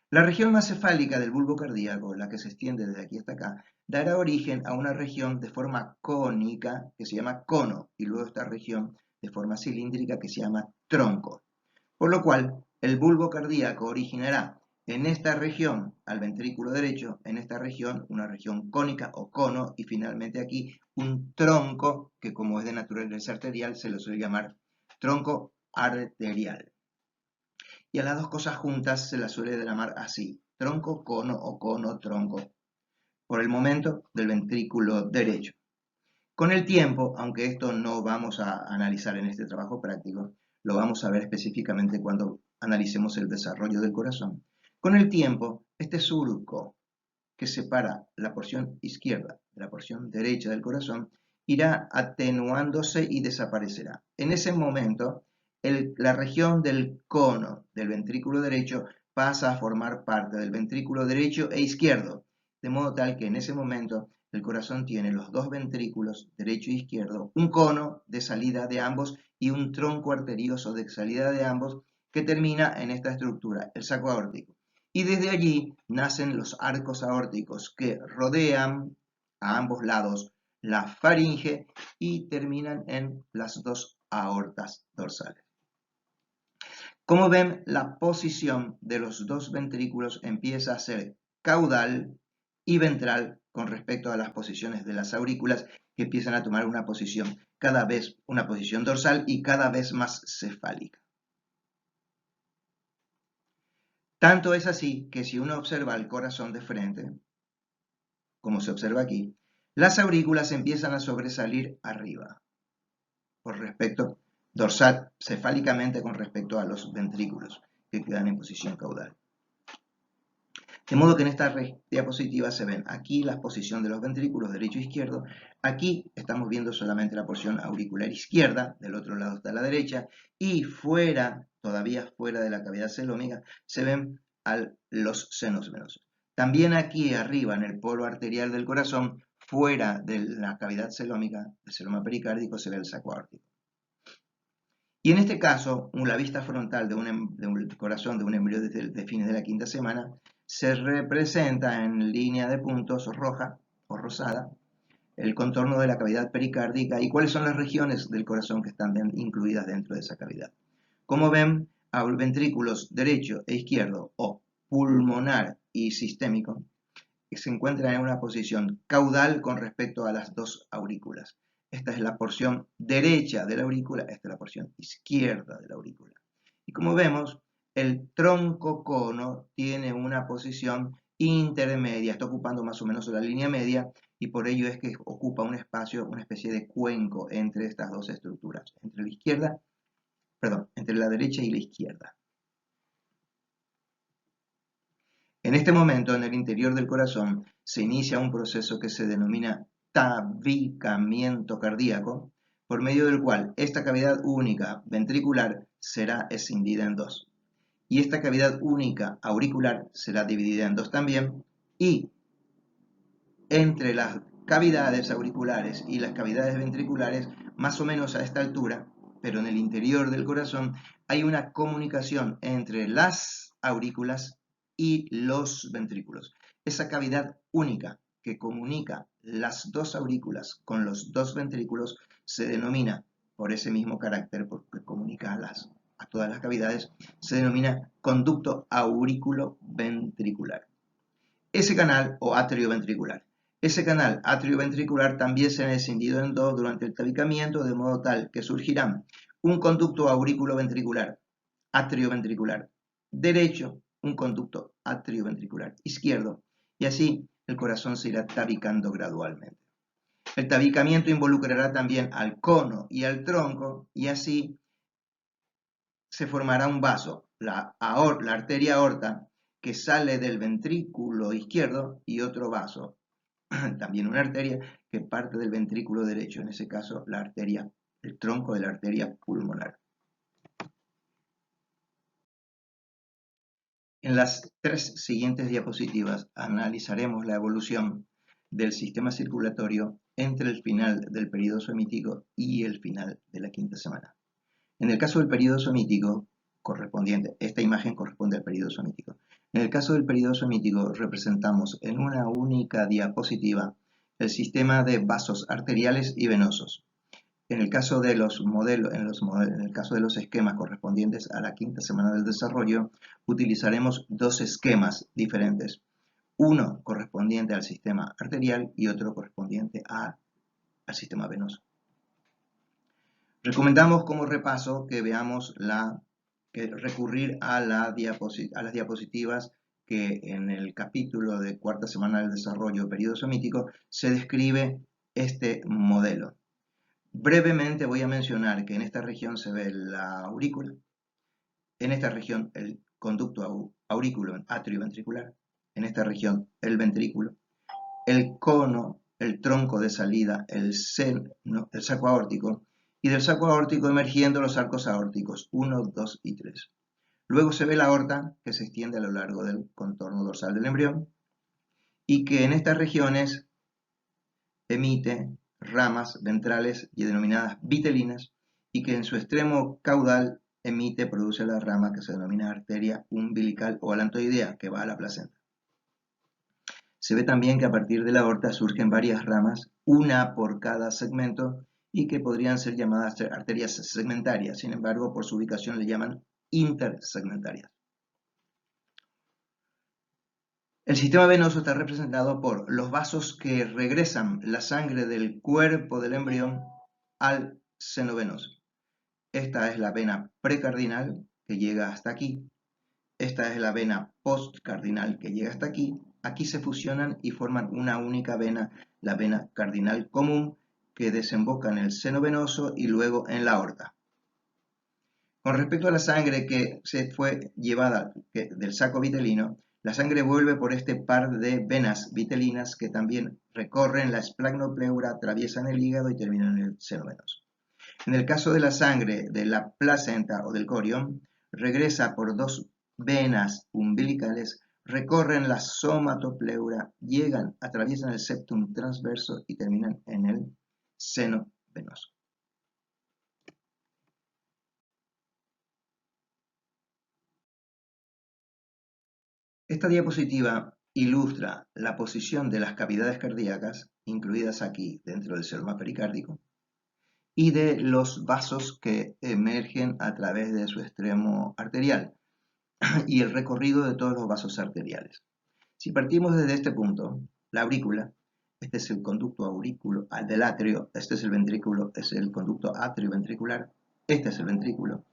Speaker 1: La región más cefálica del bulbo cardíaco, la que se extiende desde aquí hasta acá, dará origen a una región de forma cónica que se llama cono, y luego esta región de forma cilíndrica que se llama tronco. Por lo cual, el bulbo cardíaco originará en esta región al ventrículo derecho, en esta región una región cónica o cono, y finalmente aquí un tronco, que como es de naturaleza arterial se lo suele llamar tronco arterial. Y a las dos cosas juntas se las suele llamar así, tronco, cono o cono, tronco, por el momento del ventrículo derecho. Con el tiempo, aunque esto no vamos a analizar en este trabajo práctico, lo vamos a ver específicamente cuando analicemos el desarrollo del corazón. Con el tiempo, este surco que separa la porción izquierda de la porción derecha del corazón irá atenuándose y desaparecerá. En ese momento, la región del cono del ventrículo derecho pasa a formar parte del ventrículo derecho e izquierdo, de modo tal que en ese momento el corazón tiene los dos ventrículos, derecho e izquierdo, un cono de salida de ambos y un tronco arterioso de salida de ambos que termina en esta estructura, el saco aórtico. Y desde allí nacen los arcos aórticos que rodean a ambos lados la faringe y terminan en las dos aortas dorsales. Como ven, la posición de los dos ventrículos empieza a ser caudal y ventral con respecto a las posiciones de las aurículas, que empiezan a tomar una posición una posición dorsal y cada vez más cefálica. Tanto es así que si uno observa el corazón de frente, como se observa aquí, las aurículas empiezan a sobresalir arriba, por respecto dorsal, cefálicamente con respecto a los ventrículos, que quedan en posición caudal. De modo que en esta diapositiva se ven aquí la posición de los ventrículos derecho e izquierdo, aquí estamos viendo solamente la porción auricular izquierda, del otro lado está la derecha, y fuera, todavía fuera de la cavidad celómica, se ven los senos venosos. También aquí arriba, en el polo arterial del corazón, fuera de la cavidad celómica, el celoma pericárdico, se ve el saco aórtico. Y en este caso, la vista frontal de un corazón de un embrión de fines de la quinta semana se representa en línea de puntos roja o rosada el contorno de la cavidad pericárdica y cuáles son las regiones del corazón que están incluidas dentro de esa cavidad. Como ven, a ventrículos derecho e izquierdo o pulmonar y sistémico se encuentran en una posición caudal con respecto a las dos aurículas. Esta es la porción derecha de la aurícula, esta es la porción izquierda de la aurícula. Y como vemos, el tronco cono tiene una posición intermedia, está ocupando más o menos la línea media y por ello es que ocupa un espacio, una especie de cuenco entre estas dos estructuras, entre la derecha y la izquierda. En este momento, en el interior del corazón, se inicia un proceso que se denomina tabicamiento cardíaco, por medio del cual esta cavidad única ventricular será escindida en dos. Y esta cavidad única auricular será dividida en dos también, y entre las cavidades auriculares y las cavidades ventriculares, más o menos a esta altura, pero en el interior del corazón, hay una comunicación entre las aurículas y los ventrículos. Esa cavidad única que comunica las dos aurículas con los dos ventrículos se denomina, por ese mismo carácter, porque comunica a todas las cavidades, se denomina conducto aurículo-ventricular. Ese canal, o atrio ventricular. Ese canal atrioventricular también se ha escindido en dos durante el tabicamiento, de modo tal que surgirán un conducto aurículo-ventricular, atrioventricular, derecho un conducto atrioventricular izquierdo, y así el corazón se irá tabicando gradualmente. El tabicamiento involucrará también al cono y al tronco, y así se formará un vaso, la arteria aorta, que sale del ventrículo izquierdo, y otro vaso, también una arteria, que parte del ventrículo derecho, en ese caso la arteria, el tronco de la arteria pulmonar. En las 3 siguientes diapositivas analizaremos la evolución del sistema circulatorio entre el final del período somítico y el final de la quinta semana. En el caso del período somítico correspondiente, esta imagen corresponde al período somítico. En el caso del período somítico representamos en una única diapositiva el sistema de vasos arteriales y venosos. En el caso de los modelos, en el caso de los esquemas correspondientes a la quinta semana del desarrollo, utilizaremos dos esquemas diferentes. Uno correspondiente al sistema arterial y otro correspondiente al sistema venoso. Recomendamos como repaso que veamos recurrir a las diapositivas que en el capítulo de cuarta semana del desarrollo periodo somítico se describe este modelo. Brevemente voy a mencionar que en esta región se ve la aurícula, en esta región el conducto aurículo atrioventricular, en esta región el ventrículo, el cono, el tronco de salida, el saco aórtico, y del saco aórtico emergiendo los arcos aórticos 1, 2 y 3. Luego se ve la aorta que se extiende a lo largo del contorno dorsal del embrión y que en estas regiones emite ramas ventrales y denominadas vitelinas, y que en su extremo caudal produce la rama que se denomina arteria umbilical o alantoidea, que va a la placenta. Se ve también que a partir de la aorta surgen varias ramas, una por cada segmento, y que podrían ser llamadas arterias segmentarias, sin embargo, por su ubicación le llaman intersegmentarias. El sistema venoso está representado por los vasos que regresan la sangre del cuerpo del embrión al seno venoso. Esta es la vena precardinal que llega hasta aquí. Esta es la vena postcardinal que llega hasta aquí. Aquí se fusionan y forman una única vena, la vena cardinal común, que desemboca en el seno venoso y luego en la aorta. Con respecto a la sangre que se fue llevada del saco vitelino, la sangre vuelve por este par de venas vitelinas que también recorren la esplagnopleura, atraviesan el hígado y terminan en el seno venoso. En el caso de la sangre de la placenta o del corión, regresa por dos venas umbilicales, recorren la somatopleura, atraviesan el septum transverso y terminan en el seno venoso. Esta diapositiva ilustra la posición de las cavidades cardíacas, incluidas aquí dentro del sistema pericárdico, y de los vasos que emergen a través de su extremo arterial y el recorrido de todos los vasos arteriales. Si partimos desde este punto, la aurícula, este es el conducto aurículo del atrio, este es el ventrículo, es el conducto atrioventricular, este es el ventrículo.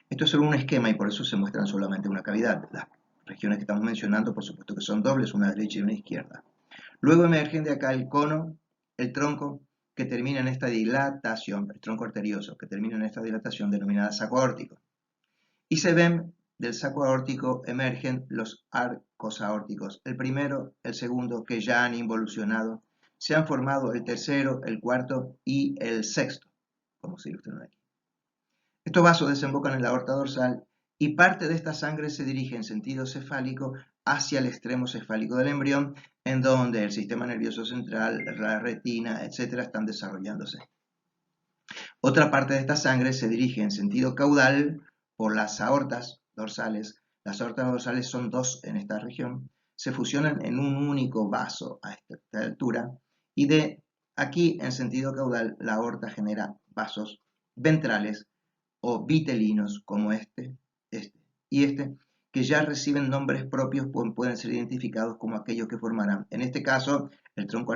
Speaker 1: Esto es solo un esquema y por eso se muestran solamente una cavidad. Las regiones que estamos mencionando, por supuesto que son dobles, una derecha y una izquierda. Luego emergen de acá el cono, el tronco, que termina en esta dilatación, el tronco arterioso, que termina en esta dilatación denominada saco aórtico. Y se ven del saco aórtico emergen los arcos aórticos, el primero, el segundo, que ya han involucionado, se han formado el tercero, el cuarto y el sexto, como se ilustran aquí. Estos vasos desembocan en la aorta dorsal y parte de esta sangre se dirige en sentido cefálico hacia el extremo cefálico del embrión, en donde el sistema nervioso central, la retina, etc. están desarrollándose. Otra parte de esta sangre se dirige en sentido caudal por las aortas dorsales. Las aortas dorsales son dos en esta región. Se fusionan en un único vaso a esta altura y de aquí en sentido caudal la aorta genera vasos ventrales o vitelinos como este y este, que ya reciben nombres propios, pueden ser identificados como aquellos que formarán, en este caso, el tronco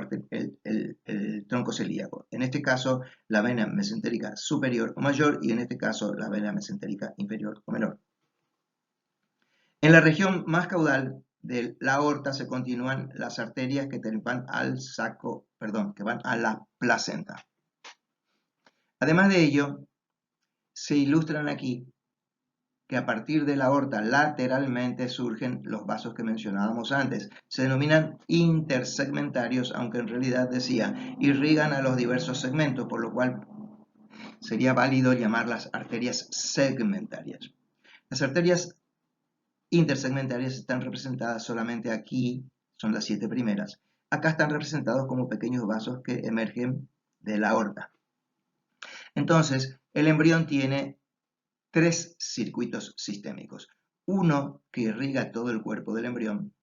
Speaker 1: celíaco, en este caso, la vena mesentérica superior o mayor, y en este caso, la vena mesentérica inferior o menor. En la región más caudal de la aorta se continúan las arterias que van al saco, perdón, que van a la placenta. Además de ello, se ilustran aquí que a partir de la aorta lateralmente surgen los vasos que mencionábamos antes. Se denominan intersegmentarios, aunque en realidad decía, irrigan a los diversos segmentos, por lo cual sería válido llamarlas arterias segmentarias. Las arterias intersegmentarias están representadas solamente aquí, son las 7 primeras. Acá están representados como pequeños vasos que emergen de la aorta. Entonces, el embrión tiene 3 circuitos sistémicos. Uno que irriga todo el cuerpo del embrión,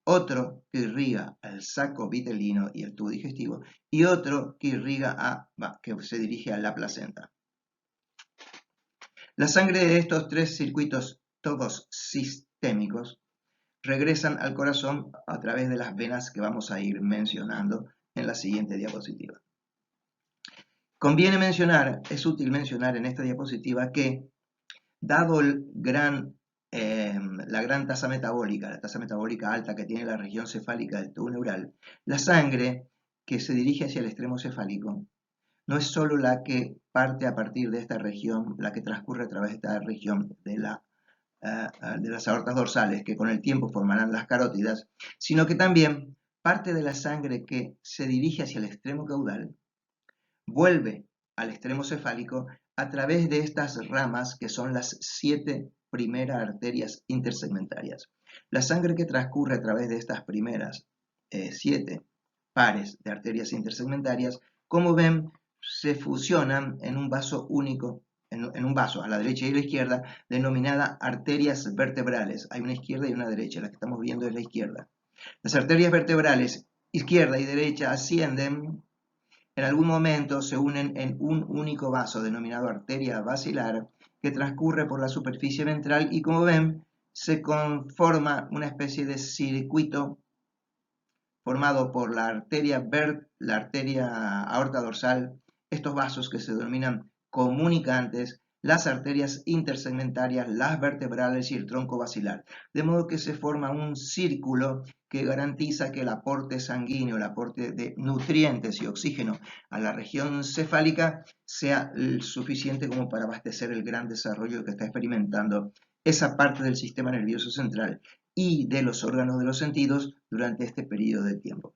Speaker 1: otro que irriga el saco vitelino y el tubo digestivo, y otro que que se dirige a la placenta. La sangre de estos 3 circuitos, todos sistémicos, regresan al corazón a través de las venas que vamos a ir mencionando en la siguiente diapositiva. Conviene mencionar, es útil mencionar en esta diapositiva que, dado la gran tasa metabólica, la tasa metabólica alta que tiene la región cefálica del tubo neural, la sangre que se dirige hacia el extremo cefálico no es solo la que parte a partir de esta región, la que transcurre a través de esta región de las aortas dorsales, que con el tiempo formarán las carótidas, sino que también parte de la sangre que se dirige hacia el extremo caudal vuelve al extremo cefálico a través de estas ramas que son las 7 primeras arterias intersegmentarias. La sangre que transcurre a través de estas primeras 7 pares de arterias intersegmentarias, como ven, se fusionan en un vaso único, en un vaso a la derecha y a la izquierda, denominada arterias vertebrales. Hay una izquierda y una derecha, la que estamos viendo es la izquierda. Las arterias vertebrales izquierda y derecha ascienden, en algún momento se unen en un único vaso denominado arteria basilar que transcurre por la superficie ventral y, como ven, se conforma una especie de circuito formado por la arteria aorta dorsal, estos vasos que se denominan comunicantes, las arterias intersegmentarias, las vertebrales y el tronco basilar. De modo que se forma un círculo que garantiza que el aporte sanguíneo, el aporte de nutrientes y oxígeno a la región cefálica sea suficiente como para abastecer el gran desarrollo que está experimentando esa parte del sistema nervioso central y de los órganos de los sentidos durante este periodo de tiempo.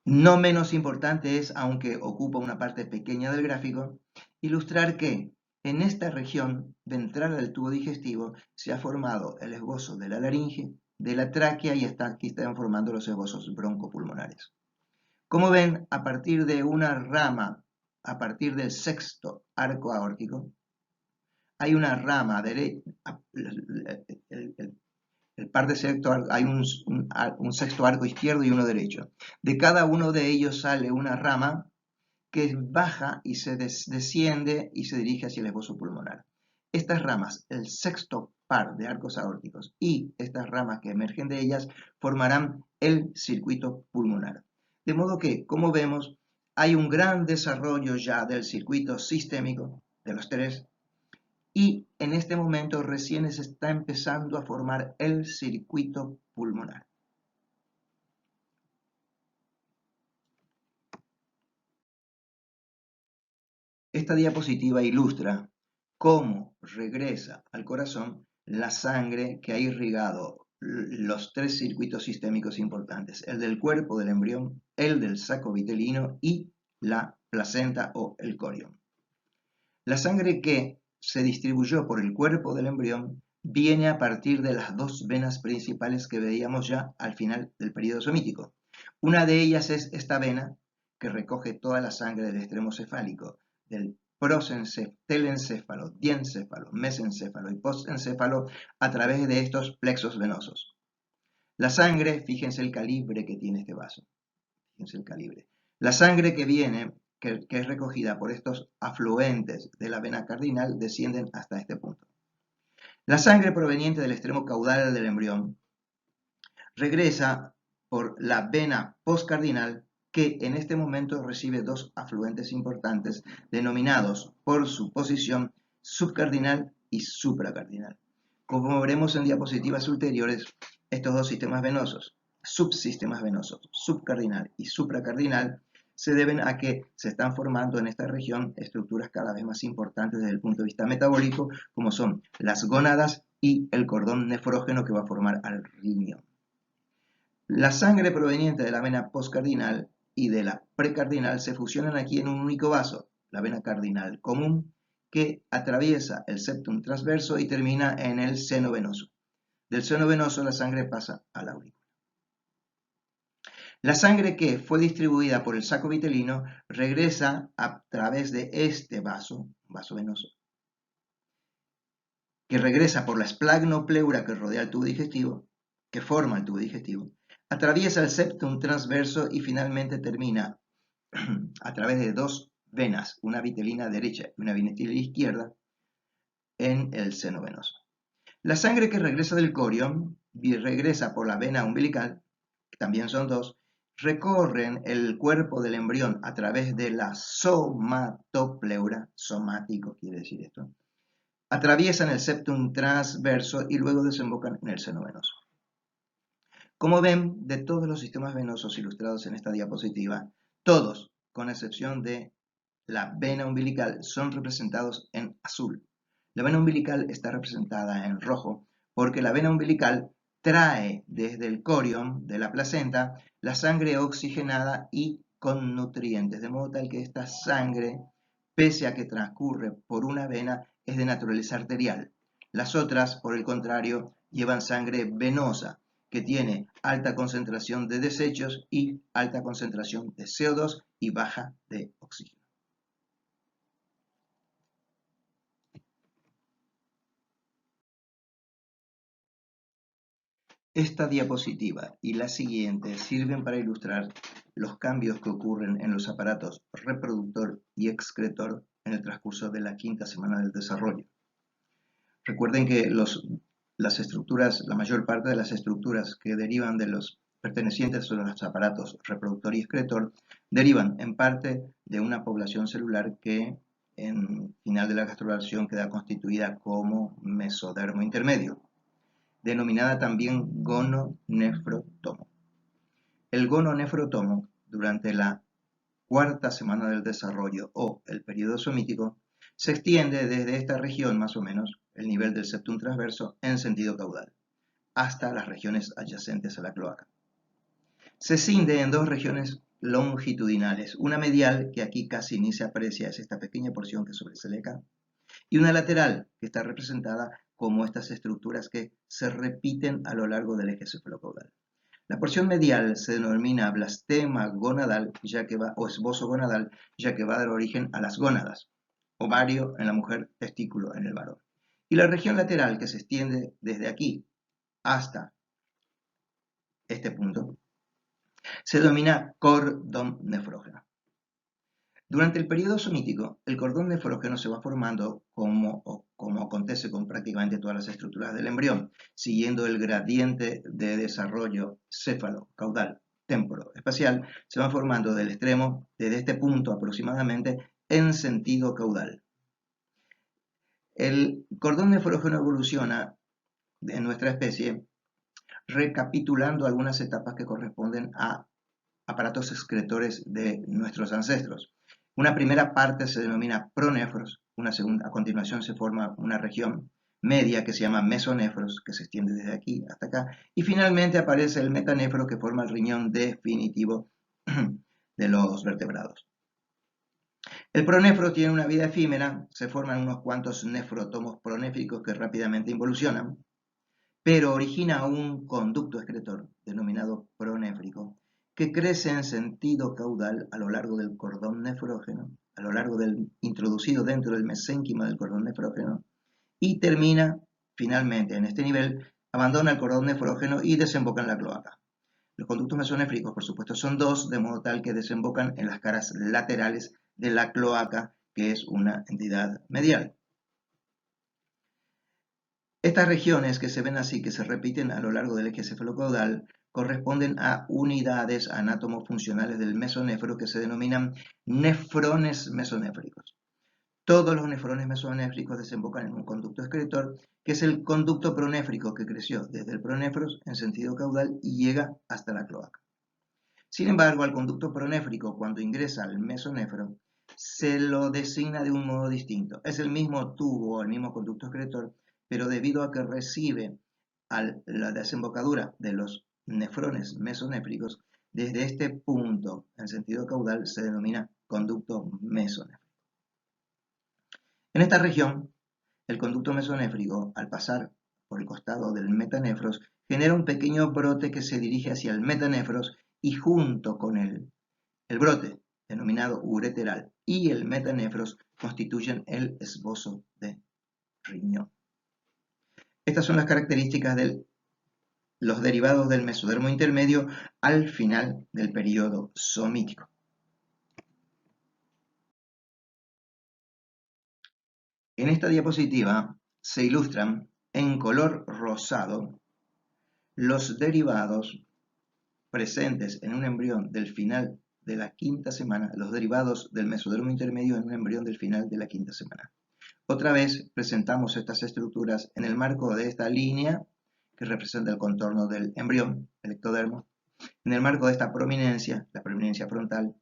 Speaker 1: No menos importante es, aunque ocupa una parte pequeña del gráfico, ilustrar que en esta región ventral del tubo digestivo se ha formado el esbozo de la laringe, de la tráquea y aquí están formando los esbozos broncopulmonares. Como ven, a partir de una rama, a partir del sexto arco aórtico, hay una rama derecha, el par de sexto, hay un sexto arco izquierdo y uno derecho. De cada uno de ellos sale una rama que baja y se desciende y se dirige hacia el esbozo pulmonar. Estas ramas, el sexto par de arcos aórticos y estas ramas que emergen de ellas, formarán el circuito pulmonar. De modo que, como vemos, hay un gran desarrollo ya del circuito sistémico, de los 3, y en este momento recién se está empezando a formar el circuito pulmonar. Esta diapositiva ilustra cómo regresa al corazón la sangre que ha irrigado los 3 circuitos sistémicos importantes, el del cuerpo del embrión, el del saco vitelino y la placenta o el corión. La sangre que se distribuyó por el cuerpo del embrión viene a partir de las 2 venas principales que veíamos ya al final del periodo somítico. Una de ellas es esta vena que recoge toda la sangre del extremo cefálico, del telencéfalo, diencéfalo, mesencéfalo y postencéfalo a través de estos plexos venosos. La sangre, fíjense el calibre que tiene este vaso. Fíjense el calibre. La sangre que viene, que es recogida por estos afluentes de la vena cardinal, descienden hasta este punto. La sangre proveniente del extremo caudal del embrión regresa por la vena postcardinal, que en este momento recibe 2 afluentes importantes denominados por su posición subcardinal y supracardinal. Como veremos en diapositivas ulteriores, estos dos sistemas venosos, subsistemas venosos, subcardinal y supracardinal, se deben a que se están formando en esta región estructuras cada vez más importantes desde el punto de vista metabólico, como son las gónadas y el cordón nefrógeno que va a formar al riñón. La sangre proveniente de la vena postcardinal y de la precardinal se fusionan aquí en un único vaso, la vena cardinal común, que atraviesa el septum transverso y termina en el seno venoso. Del seno venoso la sangre pasa a la aurícula. La sangre que fue distribuida por el saco vitelino regresa a través de este vaso venoso, que regresa por la esplagnopleura que rodea el tubo digestivo, que forma el tubo digestivo, atraviesa el septum transverso y finalmente termina a través de dos venas, una vitelina derecha y una vitelina izquierda, en el seno venoso. La sangre que regresa del corion regresa por la vena umbilical, que también son dos, recorren el cuerpo del embrión a través de la somatopleura, somático quiere decir esto, atraviesan el septum transverso y luego desembocan en el seno venoso. Como ven, de todos los sistemas venosos ilustrados en esta diapositiva, todos, con excepción de la vena umbilical, son representados en azul. La vena umbilical está representada en rojo porque la vena umbilical trae desde el corion de la placenta la sangre oxigenada y con nutrientes, de modo tal que esta sangre, pese a que transcurre por una vena, es de naturaleza arterial. Las otras, por el contrario, llevan sangre venosa, que tiene alta concentración de desechos y alta concentración de CO2 y baja de oxígeno. Esta diapositiva y la siguiente sirven para ilustrar los cambios que ocurren en los aparatos reproductor y excretor en el transcurso de la quinta semana del desarrollo. Recuerden que las estructuras, la mayor parte de las estructuras que derivan de los pertenecientes a los aparatos reproductor y excretor derivan en parte de una población celular que en final de la gastrulación queda constituida como mesodermo intermedio, denominada también gononefrotomo. El gononefrotomo, durante la cuarta semana del desarrollo o el periodo somítico, se extiende desde esta región, más o menos, el nivel del septum transverso, en sentido caudal, hasta las regiones adyacentes a la cloaca. Se cinde en dos regiones longitudinales, una medial, que aquí casi ni se aprecia, es esta pequeña porción que sobresale acá, y una lateral, que está representada como estas estructuras que se repiten a lo largo del eje cefalocaudal. La porción medial se denomina blastema gonadal, o esbozo gonadal, ya que va a dar origen a las gónadas, ovario en la mujer, testículo en el varón. Y la región lateral, que se extiende desde aquí hasta este punto, se denomina cordón nefrógeno. Durante el periodo somítico, el cordón nefrógeno se va formando como acontece con prácticamente todas las estructuras del embrión, siguiendo el gradiente de desarrollo céfalo-caudal temporo-espacial, se va formando del extremo, desde este punto aproximadamente, en sentido caudal. El cordón nefrógeno evoluciona en nuestra especie recapitulando algunas etapas que corresponden a aparatos excretores de nuestros ancestros. Una primera parte se denomina pronefros, a continuación se forma una región media que se llama mesonefros, que se extiende desde aquí hasta acá, y finalmente aparece el metanefro que forma el riñón definitivo de los vertebrados. El pronefro tiene una vida efímera, se forman unos cuantos nefrotomos pronéfricos que rápidamente involucionan, pero origina un conducto excretor denominado pronéfrico, que crece en sentido caudal a lo largo del cordón nefrógeno, a lo largo del introducido dentro del mesénquima del cordón nefrógeno, y termina finalmente en este nivel, abandona el cordón nefrógeno y desemboca en la cloaca. Los conductos mesonéfricos, por supuesto, son dos, de modo tal que desembocan en las caras laterales de la cloaca, que es una entidad medial. Estas regiones que se ven así, que se repiten a lo largo del eje cefalocaudal, corresponden a unidades anátomo-funcionales del mesonefro que se denominan nefrones mesonéfricos. Todos los nefrones mesonéfricos desembocan en un conducto excretor, que es el conducto pronéfrico que creció desde el pronéfros en sentido caudal y llega hasta la cloaca. Sin embargo, al conducto pronéfrico, cuando ingresa al mesonéfro, se lo designa de un modo distinto. Es el mismo tubo o el mismo conducto excretor, pero debido a que recibe la desembocadura de los nefrones mesonéfricos, desde este punto en sentido caudal se denomina conducto mesonéfrico. En esta región, el conducto mesonéfrico, al pasar por el costado del metanefros, genera un pequeño brote que se dirige hacia el metanefros y junto con el brote, denominado ureteral, y el metanefros constituyen el esbozo de riñón. Estas son las características de los derivados del mesodermo intermedio al final del periodo somítico. En esta diapositiva se ilustran en color rosado los derivados presentes en un embrión del final de la quinta semana, los derivados del mesodermo intermedio en un embrión del final de la quinta semana. Otra vez presentamos estas estructuras en el marco de esta línea que representa el contorno del embrión, el ectodermo, en el marco de esta prominencia, la prominencia frontal,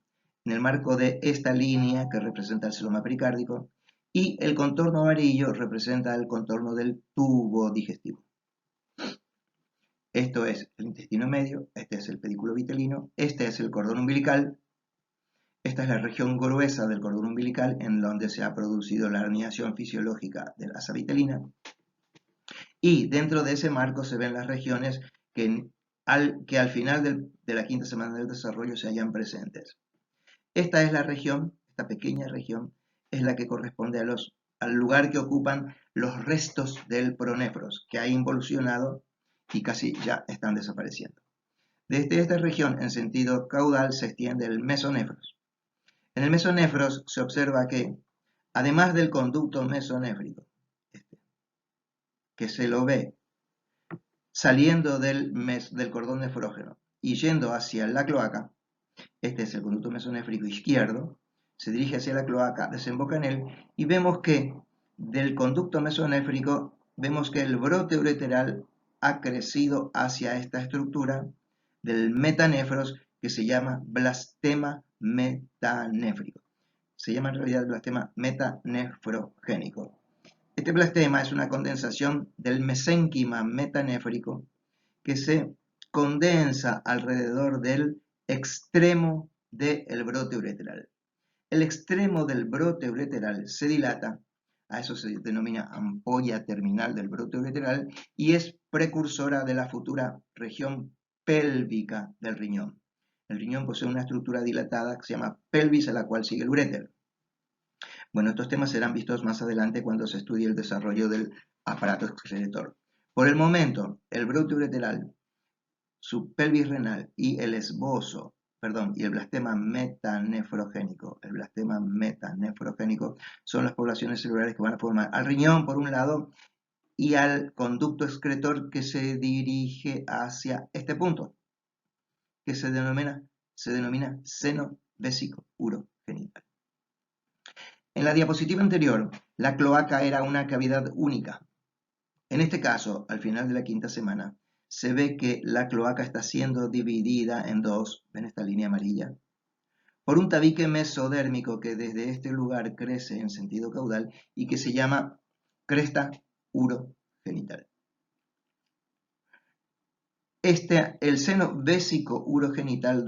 Speaker 1: en el marco de esta línea que representa el celoma pericárdico, y el contorno amarillo representa el contorno del tubo digestivo. Esto es el intestino medio, este es el pedículo vitelino, este es el cordón umbilical, esta es la región gruesa del cordón umbilical en donde se ha producido la herniación fisiológica de la asa vitelina, y dentro de ese marco se ven las regiones que al final de la quinta semana del desarrollo se hallan presentes. Esta es la región, esta pequeña región, es la que corresponde al lugar que ocupan los restos del pronéfros, que ha involucionado y casi ya están desapareciendo. Desde esta región, en sentido caudal, se extiende el mesonéfros. En el mesonéfros se observa que, además del conducto mesonéfrico, que se lo ve saliendo del cordón nefrógeno y yendo hacia la cloaca, este es el conducto mesonéfrico izquierdo, se dirige hacia la cloaca, desemboca en él, y vemos que del conducto mesonéfrico, vemos que el brote ureteral ha crecido hacia esta estructura del metanefros que se llama blastema metanéfrico. Se llama en realidad blastema metanefrogénico. Este blastema es una condensación del mesénquima metanéfrico que se condensa alrededor del extremo del brote ureteral. El extremo del brote ureteral se dilata, a eso se denomina ampolla terminal del brote ureteral, y es precursora de la futura región pélvica del riñón. El riñón posee una estructura dilatada que se llama pelvis, a la cual sigue el uréter. Bueno, estos temas serán vistos más adelante cuando se estudie el desarrollo del aparato excretor. Por el momento, el brote ureteral, su pelvis renal y el esbozo, y el blastema metanefrogénico, son las poblaciones celulares que van a formar al riñón por un lado y al conducto excretor que se dirige hacia este punto, que se denomina seno vésico urogenital. En la diapositiva anterior, la cloaca era una cavidad única. En este caso, al final de la quinta semana, se ve que la cloaca está siendo dividida en dos, ven esta línea amarilla, por un tabique mesodérmico que desde este lugar crece en sentido caudal y que se llama cresta urogenital. El seno vésico urogenital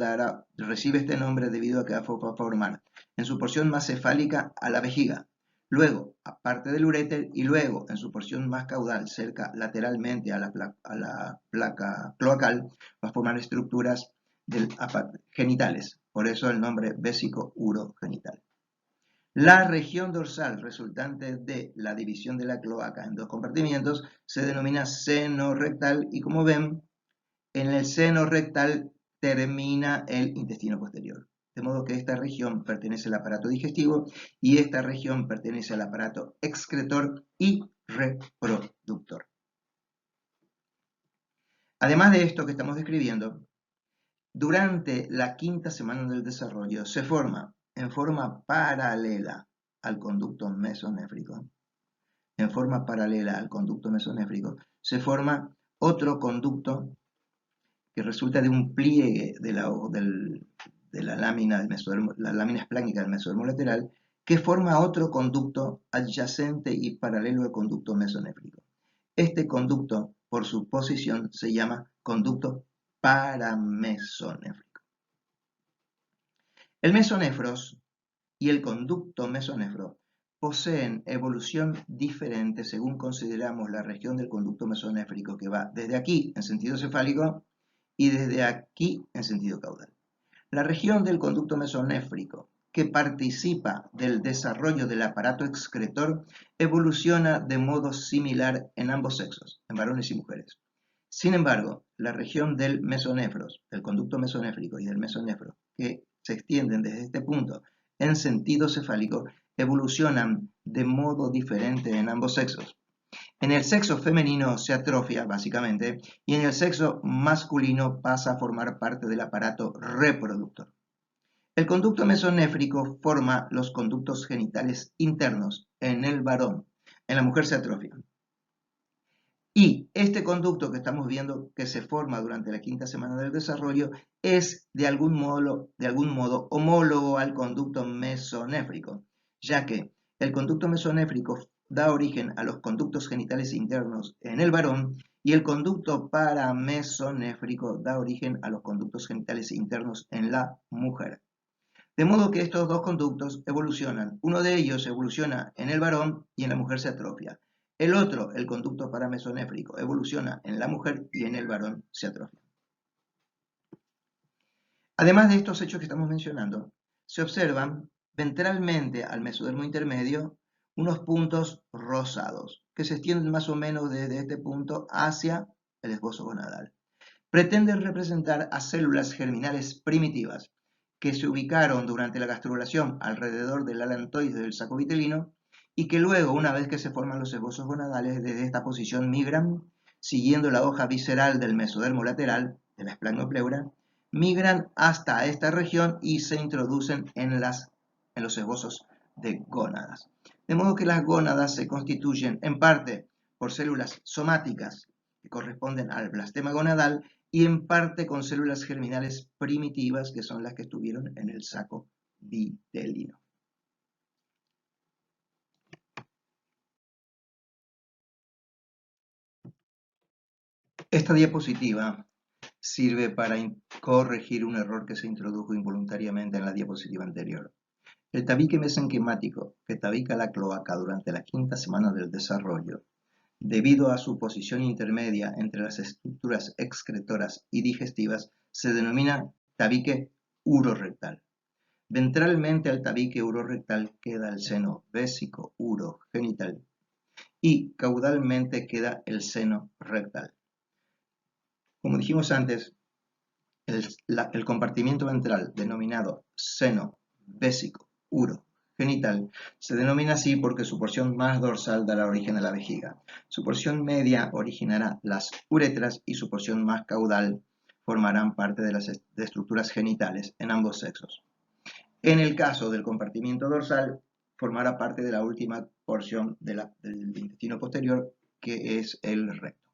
Speaker 1: recibe este nombre debido a que va a formar en su porción más cefálica a la vejiga, luego aparte del uréter y luego en su porción más caudal, cerca lateralmente a la placa cloacal, va a formar estructuras genitales, por eso el nombre vésico urogenital. La región dorsal resultante de la división de la cloaca en dos compartimientos se denomina seno rectal y, como ven, en el seno rectal termina el intestino posterior. De modo que esta región pertenece al aparato digestivo y esta región pertenece al aparato excretor y reproductor. Además de esto que estamos describiendo, durante la quinta semana del desarrollo se forma en forma paralela al conducto mesonéfrico, en forma paralela al conducto mesonéfrico, se forma otro conducto que resulta de un pliegue de la lámina la lámina espláncnica del mesodermo lateral, que forma otro conducto adyacente y paralelo al conducto mesonéfrico. Este conducto, por su posición, se llama conducto paramesonéfrico. El mesonefros y el conducto mesonefro poseen evolución diferente según consideramos la región del conducto mesonéfrico que va desde aquí en sentido cefálico y desde aquí en sentido caudal. La región del conducto mesonéfrico que participa del desarrollo del aparato excretor evoluciona de modo similar en ambos sexos, en varones y mujeres. Sin embargo, la región del mesonefros, del conducto mesonéfrico y del mesonefro, que se extienden desde este punto en sentido cefálico, evolucionan de modo diferente en ambos sexos. En el sexo femenino se atrofia, básicamente, y en el sexo masculino pasa a formar parte del aparato reproductor. El conducto mesonéfrico forma los conductos genitales internos en el varón. En la mujer se atrofia. Y este conducto que estamos viendo que se forma durante la quinta semana del desarrollo es de algún modo homólogo al conducto mesonéfrico, ya que el conducto mesonéfrico da origen a los conductos genitales internos en el varón y el conducto paramesonéfrico da origen a los conductos genitales internos en la mujer. De modo que estos dos conductos evolucionan. Uno de ellos evoluciona en el varón y en la mujer se atrofia. El otro, el conducto paramesonéfrico, evoluciona en la mujer y en el varón se atrofia. Además de estos hechos que estamos mencionando, se observan ventralmente al mesodermo intermedio unos puntos rosados que se extienden más o menos desde este punto hacia el esbozo gonadal. Pretenden representar a células germinales primitivas que se ubicaron durante la gastrulación alrededor del alantoide del saco vitelino y que luego, una vez que se forman los esbozos gonadales, desde esta posición migran, siguiendo la hoja visceral del mesodermo lateral, de la esplagmopleura, migran hasta esta región y se introducen en los esbozos de gónadas. De modo que las gónadas se constituyen en parte por células somáticas que corresponden al blastema gonadal y en parte con células germinales primitivas que son las que estuvieron en el saco vitelino. Esta diapositiva sirve para corregir un error que se introdujo involuntariamente en la diapositiva anterior. El tabique mesenquimático que tabica la cloaca durante la quinta semana del desarrollo, debido a su posición intermedia entre las estructuras excretoras y digestivas, se denomina tabique urorectal. Ventralmente al tabique urorectal queda el seno vésico urogenital y caudalmente queda el seno rectal. Como dijimos antes, el compartimiento ventral denominado seno vésico urogenital se denomina así porque su porción más dorsal dará origen a la vejiga. Su porción media originará las uretras y su porción más caudal formarán parte de las estructuras genitales en ambos sexos. En el caso del compartimiento dorsal, formará parte de la última porción del intestino posterior, que es el recto.